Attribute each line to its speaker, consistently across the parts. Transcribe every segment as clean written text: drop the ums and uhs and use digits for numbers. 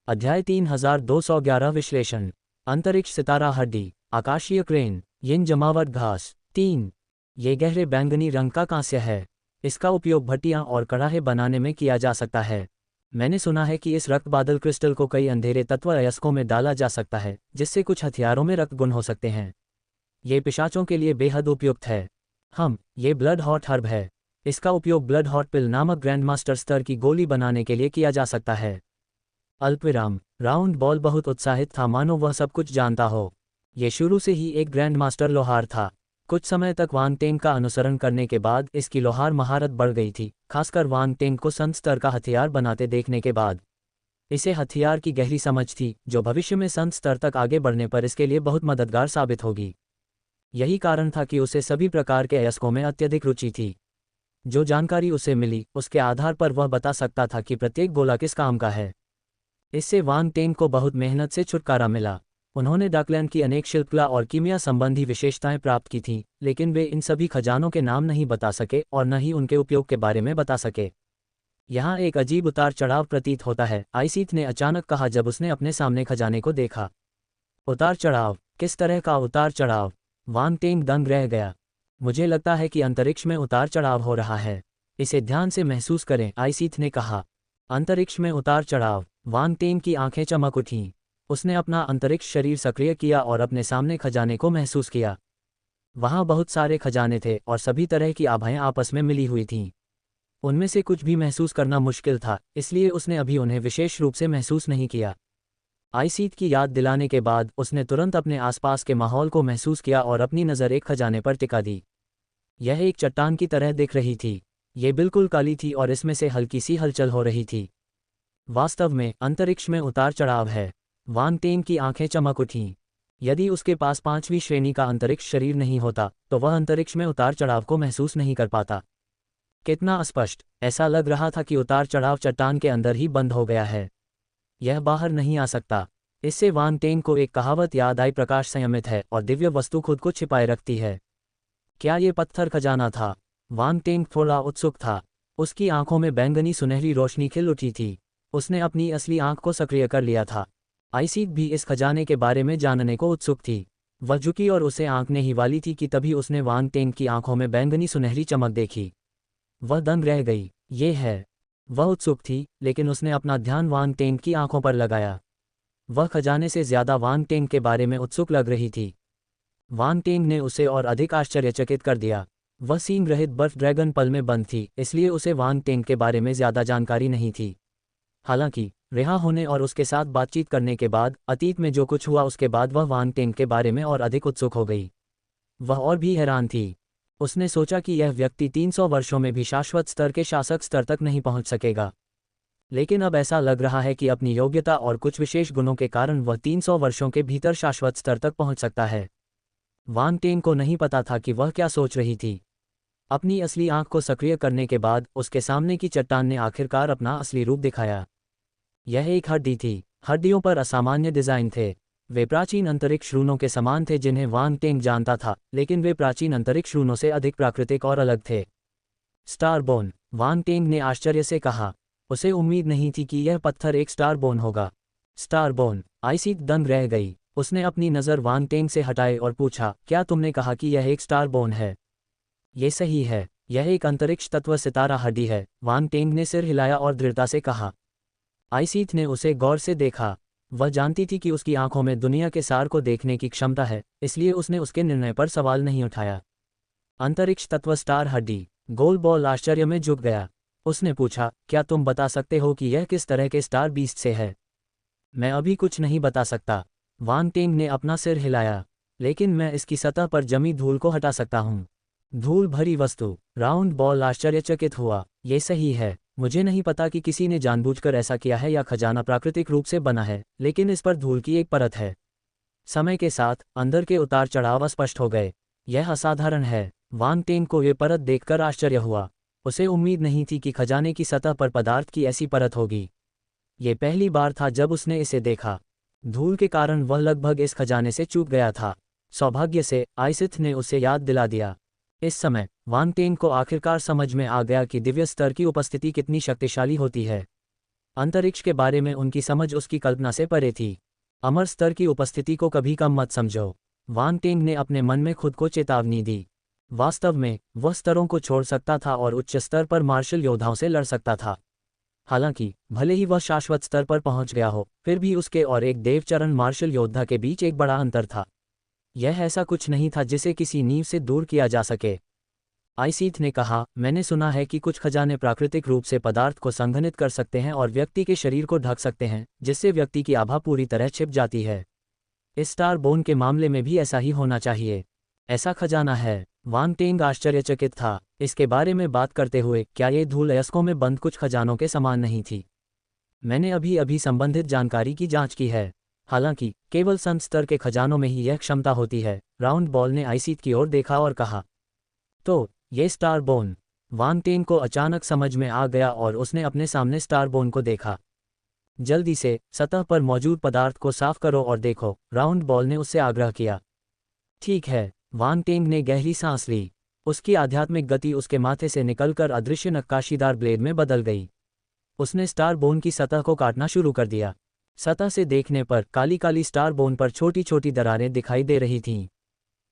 Speaker 1: अध्याय 3211 विश्लेषण। अंतरिक्ष सितारा हड्डी, आकाशीय क्रेन, यिन जमावट घास। 3। ये गहरे बैंगनी रंग का कांस्य है। इसका उपयोग भट्टियां और कड़ाहे बनाने में किया जा सकता है। मैंने सुना है कि इस रक्त बादल क्रिस्टल को कई अंधेरे तत्व अयस्कों में डाला जा सकता है, जिससे कुछ हथियारों में रक्त गुण हो सकते हैं। ये पिशाचों के लिए बेहद उपयुक्त है। ये ब्लड हॉट हर्ब है। इसका उपयोग ब्लड हॉट पिल नामक ग्रैंडमास्टर स्तर की गोली बनाने के लिए किया जा सकता है। अल्पविराम। राउंड बॉल बहुत उत्साहित था, मानो वह सब कुछ जानता हो। ये शुरू से ही एक ग्रैंडमास्टर लोहार था। कुछ समय तक वांग टेंग का अनुसरण करने के बाद इसकी लोहार महारत बढ़ गई थी, खासकर वांग टेंग को संत स्तर का हथियार बनाते देखने के बाद। इसे हथियार की गहरी समझ थी, जो भविष्य में संत स्तर तक आगे बढ़ने पर इसके लिए बहुत मददगार साबित होगी। यही कारण था कि उसे सभी प्रकार के अयस्कों में अत्यधिक रुचि थी। जो जानकारी उसे मिली, उसके आधार पर वह बता सकता था कि प्रत्येक गोला किस काम का है। इससे वांग टेंग को बहुत मेहनत से छुटकारा मिला। उन्होंने डाकलैंड की अनेक शिल्पकला और कीमिया संबंधी विशेषताएं प्राप्त की थीं, लेकिन वे इन सभी खजानों के नाम नहीं बता सके और न ही उनके उपयोग के बारे में बता सके। यहाँ एक अजीब उतार चढ़ाव प्रतीत होता है, आइसीथ ने अचानक कहा जब उसने अपने सामने खजाने को देखा। उतार चढ़ाव? किस तरह का उतार चढ़ाव? वांग टेंग दंग रह गया। मुझे लगता है कि अंतरिक्ष में उतार चढ़ाव हो रहा है। इसे ध्यान से महसूस करें, आइसीथ ने कहा। अंतरिक्ष में उतार चढ़ाव? वांग टेंग की आंखें चमक उठीं। उसने अपना अंतरिक्ष शरीर सक्रिय किया और अपने सामने खजाने को महसूस किया। वहाँ बहुत सारे खजाने थे और सभी तरह की आभाएं आपस में मिली हुई थीं। उनमें से कुछ भी महसूस करना मुश्किल था, इसलिए उसने अभी उन्हें विशेष रूप से महसूस नहीं किया। आइसीथ की याद दिलाने के बाद उसने तुरंत अपने आसपास के माहौल को महसूस किया और अपनी नज़र एक खजाने पर टिका दी। यह एक चट्टान की तरह दिख रही थी। ये बिल्कुल काली थी और इसमें से हल्की सी हलचल हो रही थी। वास्तव में अंतरिक्ष में उतार चढ़ाव है। वांग टेंग की आंखें चमक उठीं। यदि उसके पास 5वीं श्रेणी का अंतरिक्ष शरीर नहीं होता, तो वह अंतरिक्ष में उतार चढ़ाव को महसूस नहीं कर पाता। कितना अस्पष्ट! ऐसा लग रहा था कि उतार चढ़ाव चट्टान के अंदर ही बंद हो गया है। यह बाहर नहीं आ सकता। इससे वांग टेंग को एक कहावत याद आई, प्रकाश संयमित है और दिव्य वस्तु खुद को छिपाए रखती है। क्या ये पत्थर खजाना था? वांग टेंग थोड़ा उत्सुक था। उसकी आंखों में बैंगनी सुनहरी रोशनी खिल उठी थी। उसने अपनी असली आंख को सक्रिय कर लिया था। आइसीथ भी इस खजाने के बारे में जानने को उत्सुक थी। वह झुकी और उसे आंकने ही वाली थी कि तभी उसने वांग टेंग की आंखों में बैंगनी सुनहरी चमक देखी। वह दंग रह गई। ये है। वह उत्सुक थी, लेकिन उसने अपना ध्यान वांग टेंग की आंखों पर लगाया। वह खजाने से ज्यादा वांग टेंग के बारे में उत्सुक लग रही थी। वांग टेंग ने उसे और अधिक आश्चर्यचकित कर दिया। वह सींग रहित बर्फ ड्रैगन पल में बंद थी, इसलिए उसे वांग टेंग के बारे में ज्यादा जानकारी नहीं थी। हालांकि रिहा होने और उसके साथ बातचीत करने के बाद, अतीत में जो कुछ हुआ उसके बाद वह वांग टेंग के बारे में और अधिक उत्सुक हो गई। वह और भी हैरान थी। उसने सोचा कि यह व्यक्ति 300 वर्षों में भी शाश्वत स्तर के शासक स्तर तक नहीं पहुंच सकेगा। लेकिन अब ऐसा लग रहा है कि अपनी योग्यता और कुछ विशेष गुणों के कारण वह 300 वर्षों के भीतर शाश्वत स्तर तक पहुंच सकता है। वांग टेंग को नहीं पता था कि वह क्या सोच रही थी। अपनी असली आंख को सक्रिय करने के बाद उसके सामने की चट्टान ने आखिरकार अपना असली रूप दिखाया। यह एक हड्डी थी। हड्डियों पर असामान्य डिजाइन थे। वे प्राचीन अंतरिक्ष रूनों के समान थे जिन्हें वांग टेंग जानता था, लेकिन वे प्राचीन अंतरिक्ष रूनों से अधिक प्राकृतिक और अलग थे। स्टारबोन, वांग टेंग ने आश्चर्य से कहा। उसे उम्मीद नहीं थी कि यह पत्थर एक स्टारबोन होगा। स्टारबोन? आइसीथ दंग रह गई। उसने अपनी नज़र वांग टेंग से हटाई और पूछा, क्या तुमने कहा कि यह एक स्टारबोन है? ये सही है। यह एक अंतरिक्ष तत्व सितारा हड्डी है। वांग टेंग ने सिर हिलाया और दृढ़ता से कहा। आइसीथ ने उसे गौर से देखा। वह जानती थी कि उसकी आंखों में दुनिया के सार को देखने की क्षमता है, इसलिए उसने उसके निर्णय पर सवाल नहीं उठाया। अंतरिक्ष तत्व स्टार हड्डी? गोल बॉल आश्चर्य में झुक गया। उसने पूछा, क्या तुम बता सकते हो कि यह किस तरह के स्टार बीस्ट से है? मैं अभी कुछ नहीं बता सकता। वांग टेंग ने अपना सिर हिलाया। लेकिन मैं इसकी सतह पर जमी धूल को हटा सकता हूँ। धूल भरी वस्तु? राउंड बॉल आश्चर्यचकित हुआ। ये सही है। मुझे नहीं पता कि किसी ने जानबूझकर ऐसा किया है या खजाना प्राकृतिक रूप से बना है, लेकिन इस पर धूल की एक परत है। समय के साथ अंदर के उतार चढ़ाव स्पष्ट हो गए। यह असाधारण है। वांग टेंग को ये परत देखकर आश्चर्य हुआ। उसे उम्मीद नहीं थी कि खजाने की सतह पर पदार्थ की ऐसी परत होगी। ये पहली बार था जब उसने इसे देखा। धूल के कारण वह लगभग इस खजाने से चूक गया था। सौभाग्य से आइसीथ ने उसे याद दिला दिया। इस समय वांग टेंग को आखिरकार समझ में आ गया कि दिव्य स्तर की उपस्थिति कितनी शक्तिशाली होती है। अंतरिक्ष के बारे में उनकी समझ उसकी कल्पना से परे थी। अमर स्तर की उपस्थिति को कभी कम मत समझो, वान टेंग ने अपने मन में खुद को चेतावनी दी। वास्तव में वह स्तरों को छोड़ सकता था और उच्च स्तर पर मार्शल योद्धाओं से लड़ सकता था। हालांकि भले ही वह शाश्वत स्तर पर पहुंच गया हो, फिर भी उसके और एक देवचरण मार्शल योद्धा के बीच एक बड़ा अंतर था। यह ऐसा कुछ नहीं था जिसे किसी नींव से दूर किया जा सके। आइसीथ ने कहा, मैंने सुना है कि कुछ खजाने प्राकृतिक रूप से पदार्थ को संघनित कर सकते हैं और व्यक्ति के शरीर को ढक सकते हैं, जिससे व्यक्ति की आभा पूरी तरह छिप जाती है। इस स्टार बोन के मामले में भी ऐसा ही होना चाहिए। ऐसा खजाना है। वान टेंग आश्चर्यचकित था। इसके बारे में बात करते हुए, क्या ये धूल अयस्कों में बंद कुछ खजानों के समान नहीं थी? मैंने अभी अभी संबंधित जानकारी की जांच की है। हालांकि केवल संत स्तर के खजानों में ही यह क्षमता होती है। राउंड बॉल ने आइसीथ की ओर देखा और कहा, तो ये स्टार बोन? वान टेंग को अचानक समझ में आ गया और उसने अपने सामने स्टार बोन को देखा। जल्दी से सतह पर मौजूद पदार्थ को साफ करो और देखो, राउंड बॉल ने उससे आग्रह किया। ठीक है। वान टेंग ने गहरी सांस ली। उसकी आध्यात्मिक गति उसके माथे से निकलकर अदृश्य नक्काशीदार ब्लेड में बदल गई। उसने स्टार बोन की सतह को काटना शुरू कर दिया। सतह से देखने पर काली काली स्टार बोन पर छोटी छोटी दरारें दिखाई दे रही थीं।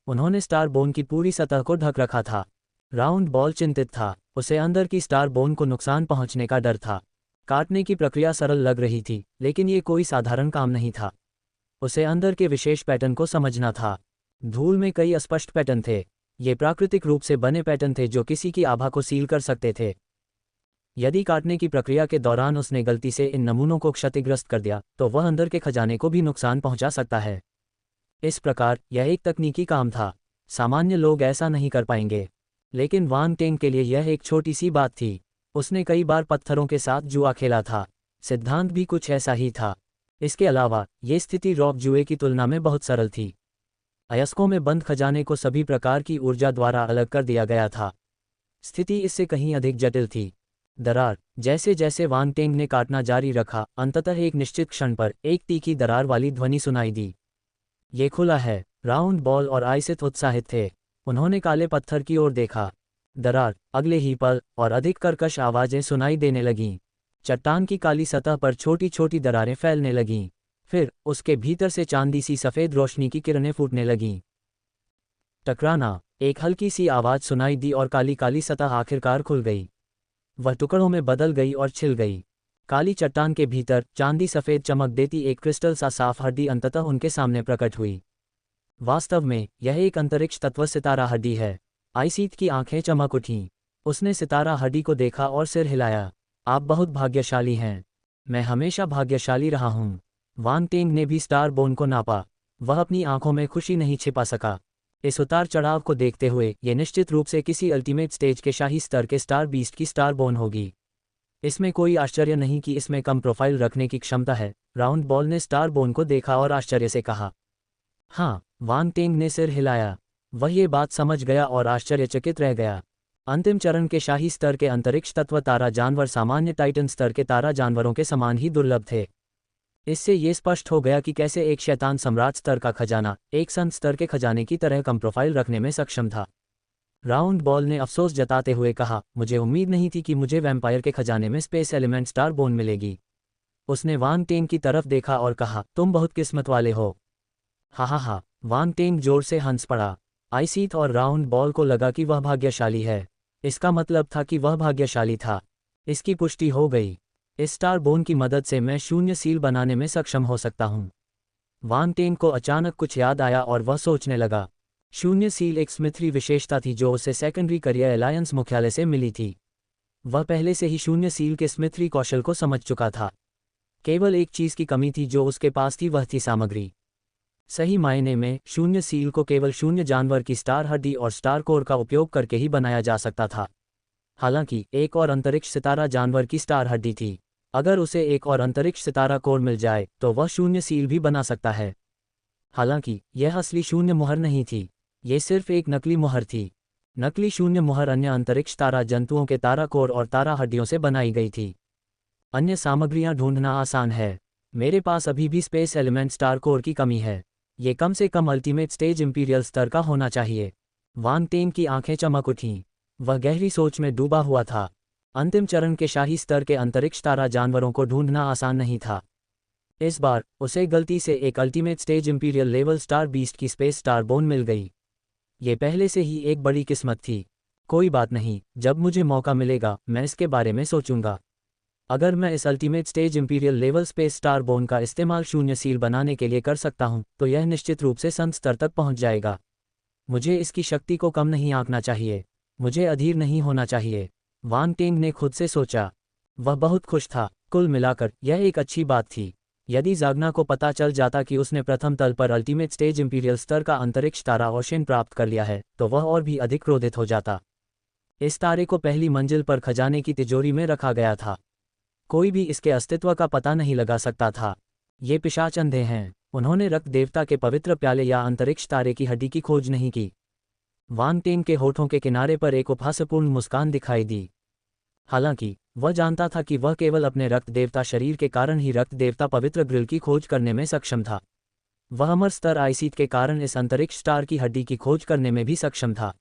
Speaker 1: उन्होंने स्टार बोन की पूरी सतह को ढक रखा था। राउंड बॉल चिंतित था। उसे अंदर की स्टार बोन को नुकसान पहुंचने का डर था। काटने की प्रक्रिया सरल लग रही थी, लेकिन ये कोई साधारण काम नहीं था। उसे अंदर के विशेष पैटर्न को समझना था। धूल में कई अस्पष्ट पैटर्न थे। ये प्राकृतिक रूप से बने पैटर्न थे जो किसी की आभा को सील कर सकते थे। यदि काटने की प्रक्रिया के दौरान उसने गलती से इन नमूनों को क्षतिग्रस्त कर दिया, तो वह अंदर के खजाने को भी नुकसान पहुंचा सकता है। इस प्रकार यह एक तकनीकी काम था। सामान्य लोग ऐसा नहीं कर पाएंगे। लेकिन वान टेंग के लिए यह एक छोटी सी बात थी। उसने कई बार पत्थरों के साथ जुआ खेला था। सिद्धांत भी कुछ ऐसा ही था। इसके अलावा ये स्थिति रॉक जुए की तुलना में बहुत सरल थी। अयस्कों में बंद खजाने को सभी प्रकार की ऊर्जा द्वारा अलग कर दिया गया था। स्थिति इससे कहीं अधिक जटिल थी। दरार। जैसे जैसे वान टेंग ने काटना जारी रखा, अंततः एक निश्चित क्षण पर एक तीखी दरार वाली ध्वनि सुनाई दी। ये खुला है। राउंड बॉल और आइसिथ उत्साहित थे। उन्होंने काले पत्थर की ओर देखा। दरार। अगले ही पल और अधिक कर्कश आवाजें सुनाई देने लगीं। चट्टान की काली सतह पर छोटी छोटी दरारें फैलने लगीं। फिर उसके भीतर से चांदी सी सफ़ेद रोशनी की किरणें फूटने लगीं। टकराना। एक हल्की सी आवाज़ सुनाई दी और काली काली सतह आखिरकार खुल गई। वह टुकड़ों में बदल गई और छिल गई। काली चट्टान के भीतर चांदी सफ़ेद चमक देती एक क्रिस्टल सा साफ हड्डी अंततः उनके सामने प्रकट हुई। वास्तव में यह एक अंतरिक्ष तत्व सितारा हड्डी है। आइसीथ की आंखें चमक उठीं। उसने सितारा हड्डी को देखा और सिर हिलाया। आप बहुत भाग्यशाली हैं। मैं हमेशा भाग्यशाली रहा हूँ। वान टेंग ने भी स्टार बोन को नापा। वह अपनी आंखों में खुशी नहीं छिपा सका। इस उतार चढ़ाव को देखते हुए यह निश्चित रूप से किसी अल्टीमेट स्टेज के शाही स्तर के स्टार बीस्ट की स्टार बोन होगी। इसमें कोई आश्चर्य नहीं कि इसमें कम प्रोफाइल रखने की क्षमता है। राउंड बॉल ने स्टार बोन को देखा और आश्चर्य से कहा, हाँ। वान टेंग ने सिर हिलाया। वह ये बात समझ गया और आश्चर्यचकित रह गया। अंतिम चरण के शाही स्तर के अंतरिक्ष तत्व तारा जानवर सामान्य टाइटन स्तर के तारा जानवरों के समान ही दुर्लभ थे। इससे ये स्पष्ट हो गया कि कैसे एक शैतान सम्राट स्तर का खजाना एक संत स्तर के खजाने की तरह कम प्रोफाइल रखने में सक्षम था। राउंड बॉल ने अफसोस जताते हुए कहा, मुझे उम्मीद नहीं थी कि मुझे वैम्पायर के खजाने में स्पेस एलिमेंट स्टार बोन मिलेगी। उसने वान टेंग की तरफ देखा और कहा, तुम बहुत किस्मत वाले हो। हा। वान टेंग जोर से हंस पड़ा। आइसीथ और राउंड बॉल को लगा कि वह भाग्यशाली है। इसका मतलब था कि वह भाग्यशाली था। इसकी पुष्टि हो गई। इस स्टार बोन की मदद से मैं शून्य सील बनाने में सक्षम हो सकता हूँ। वान टेंग को अचानक कुछ याद आया और वह सोचने लगा। शून्य सील एक स्मिथरी विशेषता थी जो उसे सेकेंडरी करियर अलायंस मुख्यालय से मिली थी। वह पहले से ही शून्य सील के स्मिथरी कौशल को समझ चुका था। केवल एक चीज़ की कमी थी जो उसके पास थी, वह थी सामग्री। सही मायने में शून्य सील को केवल शून्य जानवर की स्टार हड्डी और स्टार कोर का उपयोग करके ही बनाया जा सकता था। हालांकि एक और अंतरिक्ष सितारा जानवर की स्टार हड्डी थी। अगर उसे एक और अंतरिक्ष सितारा कोर मिल जाए तो वह शून्य सील भी बना सकता है। हालांकि यह असली शून्य मुहर नहीं थी, ये सिर्फ एक नकली मुहर थी। नकली शून्य मुहर अन्य अंतरिक्ष तारा जंतुओं के तारा कोर और तारा हड्डियों से बनाई गई थी। अन्य सामग्रियां ढूंढना आसान है। मेरे पास अभी भी स्पेस एलिमेंट स्टार कोर की कमी है। ये कम से कम अल्टीमेट स्टेज इंपीरियल स्तर का होना चाहिए। वान टेंग की आंखें चमक उठीं। वह गहरी सोच में डूबा हुआ था। अंतिम चरण के शाही स्तर के अंतरिक्ष तारा जानवरों को ढूंढना आसान नहीं था। इस बार उसे गलती से एक ultimate stage imperial level star beast की स्पेस स्टार बोन मिल गई। ये पहले से ही एक बड़ी किस्मत थी। कोई बात नहीं, जब मुझे मौका मिलेगा मैं इसके बारे में सोचूंगा। अगर मैं इस ultimate stage imperial level space star bone का इस्तेमाल शून्य सील बनाने के लिए कर सकता हूं, तो यह निश्चित रूप से संत स्तर तक पहुंच जाएगा। मुझे इसकी शक्ति को कम नहीं आंकना चाहिए। मुझे अधीर नहीं होना चाहिए, वान टेंग ने खुद से सोचा। वह बहुत खुश था। कुल मिलाकर यह एक अच्छी बात थी। यदि जागना को पता चल जाता कि उसने प्रथम तल पर अल्टीमेट स्टेज इंपीरियल स्तर का अंतरिक्ष तारा ओशन प्राप्त कर लिया है, तो वह और भी अधिक क्रोधित हो जाता। इस तारे को पहली मंजिल पर खजाने की तिजोरी में रखा गया था। कोई भी इसके अस्तित्व का पता नहीं लगा सकता था। ये पिशाच अंधे हैं। उन्होंने रक्त देवता के पवित्र प्याले या अंतरिक्ष तारे की हड्डी की खोज नहीं की। वान टेन के होठों के किनारे पर एक उपहासपूर्ण मुस्कान दिखाई दी। हालांकि वह जानता था कि वह केवल अपने रक्त देवता शरीर के कारण ही रक्त देवता पवित्र ग्रिल की खोज करने में सक्षम था। वह अमर स्तर आईसीट के कारण इस अंतरिक्ष स्टार की हड्डी की खोज करने में भी सक्षम था।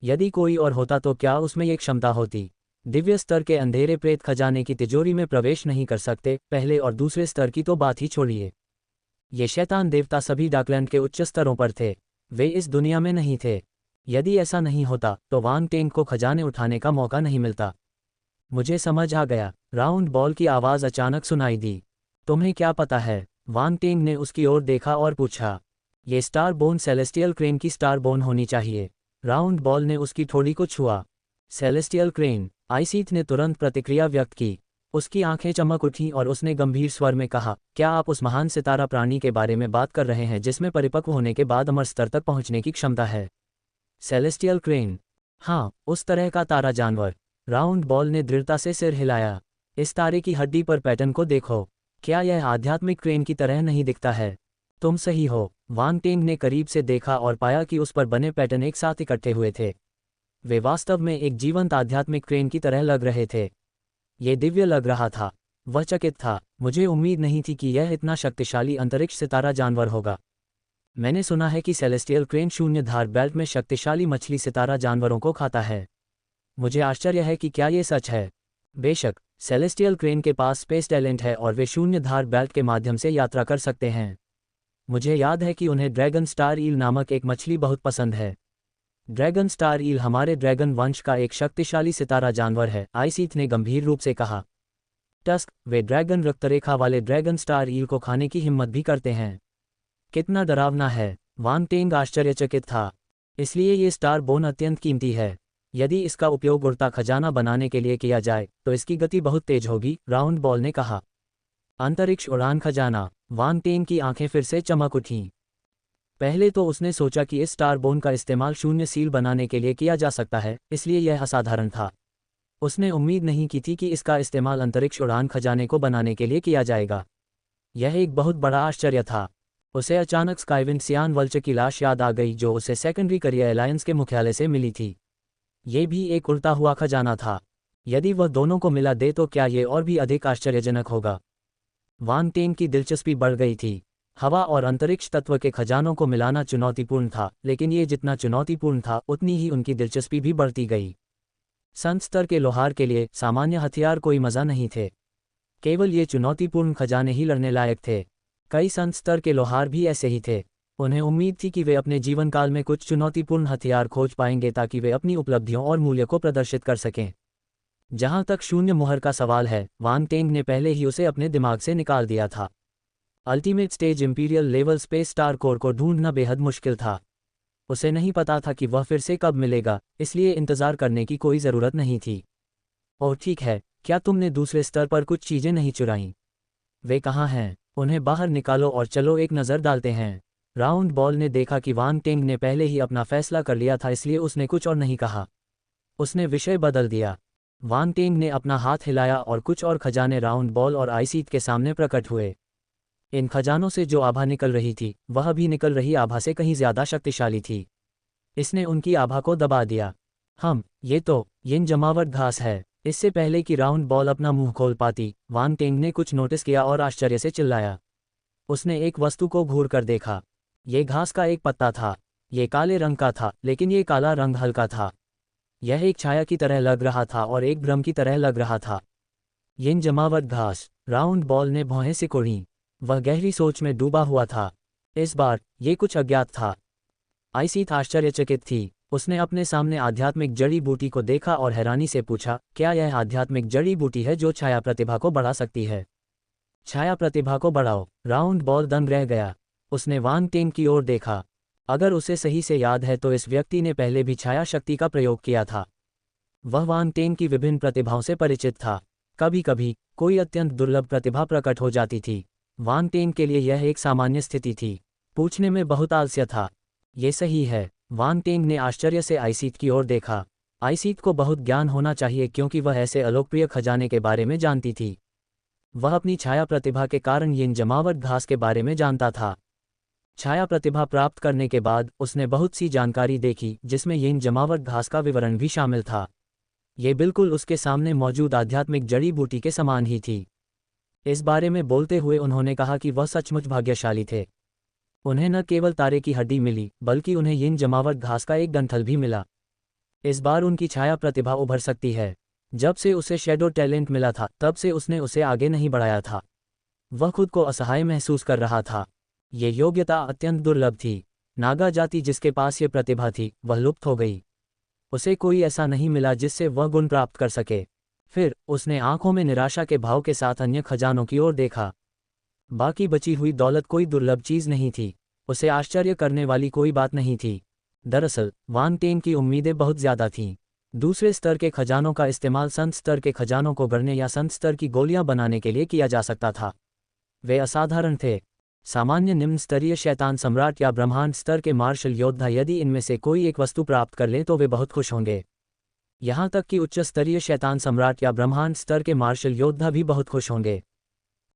Speaker 1: यदि कोई और होता तो क्या उसमें ये क्षमता होती? दिव्य स्तर के अंधेरे प्रेत खजाने की तिजोरी में प्रवेश नहीं कर सकते, पहले और दूसरे स्तर की तो बात ही छोड़िए। ये शैतान देवता सभी डाकलैंड के उच्च स्तरों पर थे। वे इस दुनिया में नहीं थे। यदि ऐसा नहीं होता तो वान टेंग को खजाने उठाने का मौका नहीं मिलता। मुझे समझ आ गया। राउंड बॉल की आवाज़ अचानक सुनाई दी। तुम्हें क्या पता है? वान टेंग ने उसकी ओर देखा और पूछा। ये स्टार बोन सेलेस्टियल क्रेन की स्टार बोन होनी चाहिए। राउंड बॉल ने उसकी ठोड़ी को छुआ। Celestial crane. आईसीट ने तुरंत प्रतिक्रिया व्यक्त की। उसकी आंखें चमक उठीं और उसने गंभीर स्वर में कहा, क्या आप उस महान सितारा प्राणी के बारे में बात कर रहे हैं जिसमें परिपक्व होने के बाद अमर स्तर तक पहुंचने की क्षमता है? Celestial crane. हाँ, उस तरह का तारा जानवर। राउंड बॉल ने दृढ़ता से सिर हिलाया। इस तारे की हड्डी पर पैटर्न को देखो। क्या यह आध्यात्मिक क्रेन की तरह नहीं दिखता है? तुम सही हो। वान टेंग ने करीब से देखा और पाया कि उस पर बने पैटर्न एक साथ इकट्ठे हुए थे। वे वास्तव में एक जीवंत आध्यात्मिक क्रेन की तरह लग रहे थे। ये दिव्य लग रहा था। वह चकित था। मुझे उम्मीद नहीं थी कि यह इतना शक्तिशाली अंतरिक्ष सितारा जानवर होगा। मैंने सुना है कि सेलेस्टियल क्रेन शून्य धार बेल्ट में शक्तिशाली मछली सितारा जानवरों को खाता है। मुझे आश्चर्य है कि क्या ये सच है। बेशक, सेलेस्टियल क्रेन के पास स्पेस टैलेंट है और वे शून्य धार बेल्ट के माध्यम से यात्रा कर सकते हैं। मुझे याद है कि उन्हें ड्रैगन स्टार ईल नामक एक मछली बहुत पसंद है। ड्रैगन स्टार ईल हमारे ड्रैगन वंश का एक शक्तिशाली सितारा जानवर है, आईसीथ ने गंभीर रूप से कहा। टस्क, वे ड्रैगन रक्तरेखा वाले ड्रैगन स्टार ईल को खाने की हिम्मत भी करते हैं। कितना डरावना है। वान टेंग आश्चर्यचकित था। इसलिए ये स्टार बोन अत्यंत कीमती है। यदि इसका उपयोग उड़ता खजाना बनाने के लिए किया जाए तो इसकी गति बहुत तेज होगी, राउंड बॉल ने कहा। अंतरिक्ष उड़ान खजाना। वान टेंग की आंखें फिर से चमक उठीं। पहले तो उसने सोचा कि इस स्टार बोन का इस्तेमाल शून्य सील बनाने के लिए किया जा सकता है, इसलिए यह असाधारण था। उसने उम्मीद नहीं की थी कि इसका इस्तेमाल अंतरिक्ष उड़ान खजाने को बनाने के लिए किया जाएगा। यह एक बहुत बड़ा आश्चर्य था। उसे अचानक स्काईविंड सियान वल्चर की लाश याद आ गई जो उसे सेकेंडरी करियर अलायंस के मुख्यालय से मिली थी। ये भी एक उड़ता हुआ खजाना था। यदि वह दोनों को मिला दे तो क्या ये और भी अधिक आश्चर्यजनक होगा। वान टेंग की दिलचस्पी बढ़ गई थी। हवा और अंतरिक्ष तत्व के खजानों को मिलाना चुनौतीपूर्ण था, लेकिन ये जितना चुनौतीपूर्ण था उतनी ही उनकी दिलचस्पी भी बढ़ती गई। संत स्तर के लोहार के लिए सामान्य हथियार कोई मज़ा नहीं थे। केवल ये चुनौतीपूर्ण खजाने ही लड़ने लायक थे। कई संत स्तर के लोहार भी ऐसे ही थे। उन्हें उम्मीद थी कि वे अपने जीवन काल में कुछ चुनौतीपूर्ण हथियार खोज पाएंगे ताकि वे अपनी उपलब्धियों और मूल्य को प्रदर्शित कर सकें। जहां तक शून्य मुहर का सवाल है, वान टेंग ने पहले ही उसे अपने दिमाग से निकाल दिया था। Ultimate stage imperial level space star core को ढूंढना बेहद मुश्किल था। उसे नहीं पता था कि वह फिर से कब मिलेगा, इसलिए इंतजार करने की कोई ज़रूरत नहीं थी। और ठीक है, क्या तुमने दूसरे स्तर पर कुछ चीज़ें नहीं चुराईं? वे कहाँ हैं? उन्हें बाहर निकालो और चलो एक नज़र डालते हैं। राउंड बॉल ने देखा कि वान टेंग ने पहले ही अपना फैसला कर लिया था, इसलिए उसने कुछ और नहीं कहा। उसने विषय बदल दिया। वान टेंग ने अपना हाथ हिलाया और कुछ और खजाने राउंड बॉल और आईसीट के सामने प्रकट हुए। इन खजानों से जो आभा निकल रही थी वह भी निकल रही आभा से कहीं ज़्यादा शक्तिशाली थी। इसने उनकी आभा को दबा दिया। ये तो यिन जमावट घास है। इससे पहले कि राउंड बॉल अपना मुंह खोल पाती, वान टेंग ने कुछ नोटिस किया और आश्चर्य से चिल्लाया। उसने एक वस्तु को घूर कर देखा। ये घास का एक पत्ता था। ये काले रंग का था, लेकिन ये काला रंग हल्का था। यह एक छाया की तरह लग रहा था और एक भ्रम की तरह लग रहा था। यिन जमावट घास, राउंड बॉल ने भौहें सिकोड़ी। वह गहरी सोच में डूबा हुआ था। इस बार ये कुछ अज्ञात था। आइसीथ आश्चर्यचकित थी। उसने अपने सामने आध्यात्मिक जड़ी बूटी को देखा और हैरानी से पूछा, क्या यह आध्यात्मिक जड़ी बूटी है जो छाया प्रतिभा को बढ़ा सकती है? छाया प्रतिभा को बढ़ाओ। राउंड बॉल दंग रह गया। उसने वांग टेंग की ओर देखा। अगर उसे सही से याद है तो इस व्यक्ति ने पहले भी छाया शक्ति का प्रयोग किया था। वह वांग टेंग की विभिन्न प्रतिभाओं से परिचित था। कभी कभी कोई अत्यंत दुर्लभ प्रतिभा प्रकट हो जाती थी। वांग टेंग के लिए यह एक सामान्य स्थिति थी। पूछने में बहुत आलस्य था। ये सही है। वांग टेंग ने आश्चर्य से आइसीथ की ओर देखा। आइसीथ को बहुत ज्ञान होना चाहिए क्योंकि वह ऐसे अलोकप्रिय खजाने के बारे में जानती थी। वह अपनी छाया प्रतिभा के कारण यिन जमावट घास के बारे में जानता था। छाया प्रतिभा प्राप्त करने के बाद उसने बहुत सी जानकारी देखी जिसमें यिन जमावट घास का विवरण भी शामिल था। ये बिल्कुल उसके सामने मौजूद आध्यात्मिक जड़ी बूटी के समान ही थी। इस बारे में बोलते हुए उन्होंने कहा कि वह सचमुच भाग्यशाली थे। उन्हें न केवल तारे की हड्डी मिली बल्कि उन्हें यिन जमावट घास का एक डंठल भी मिला। इस बार उनकी छाया प्रतिभा उभर सकती है। जब से उसे शैडो टैलेंट मिला था तब से उसने उसे आगे नहीं बढ़ाया था। वह खुद को असहाय महसूस कर रहा था। ये योग्यता अत्यंत दुर्लभ थी। नागा जाति जिसके पास ये प्रतिभा थी वह लुप्त हो गई। उसे कोई ऐसा नहीं मिला जिससे वह गुण प्राप्त कर सके। फिर उसने आंखों में निराशा के भाव के साथ अन्य खजानों की ओर देखा। बाकी बची हुई दौलत कोई दुर्लभ चीज नहीं थी। उसे आश्चर्य करने वाली कोई बात नहीं थी। दरअसल वांग टेंग की उम्मीदें बहुत ज्यादा थीं। दूसरे स्तर के खजानों का इस्तेमाल संत स्तर के खजानों को गढ़ने या संत स्तर की गोलियां बनाने के लिए किया जा सकता था। वे असाधारण थे। सामान्य निम्न स्तरीय शैतान सम्राट या ब्रह्मांड स्तर के मार्शल योद्धा यदि इनमें से कोई एक वस्तु प्राप्त कर ले तो वे बहुत खुश होंगे। यहाँ तक कि उच्च स्तरीय शैतान सम्राट या ब्रह्मांड स्तर के मार्शल योद्धा भी बहुत खुश होंगे।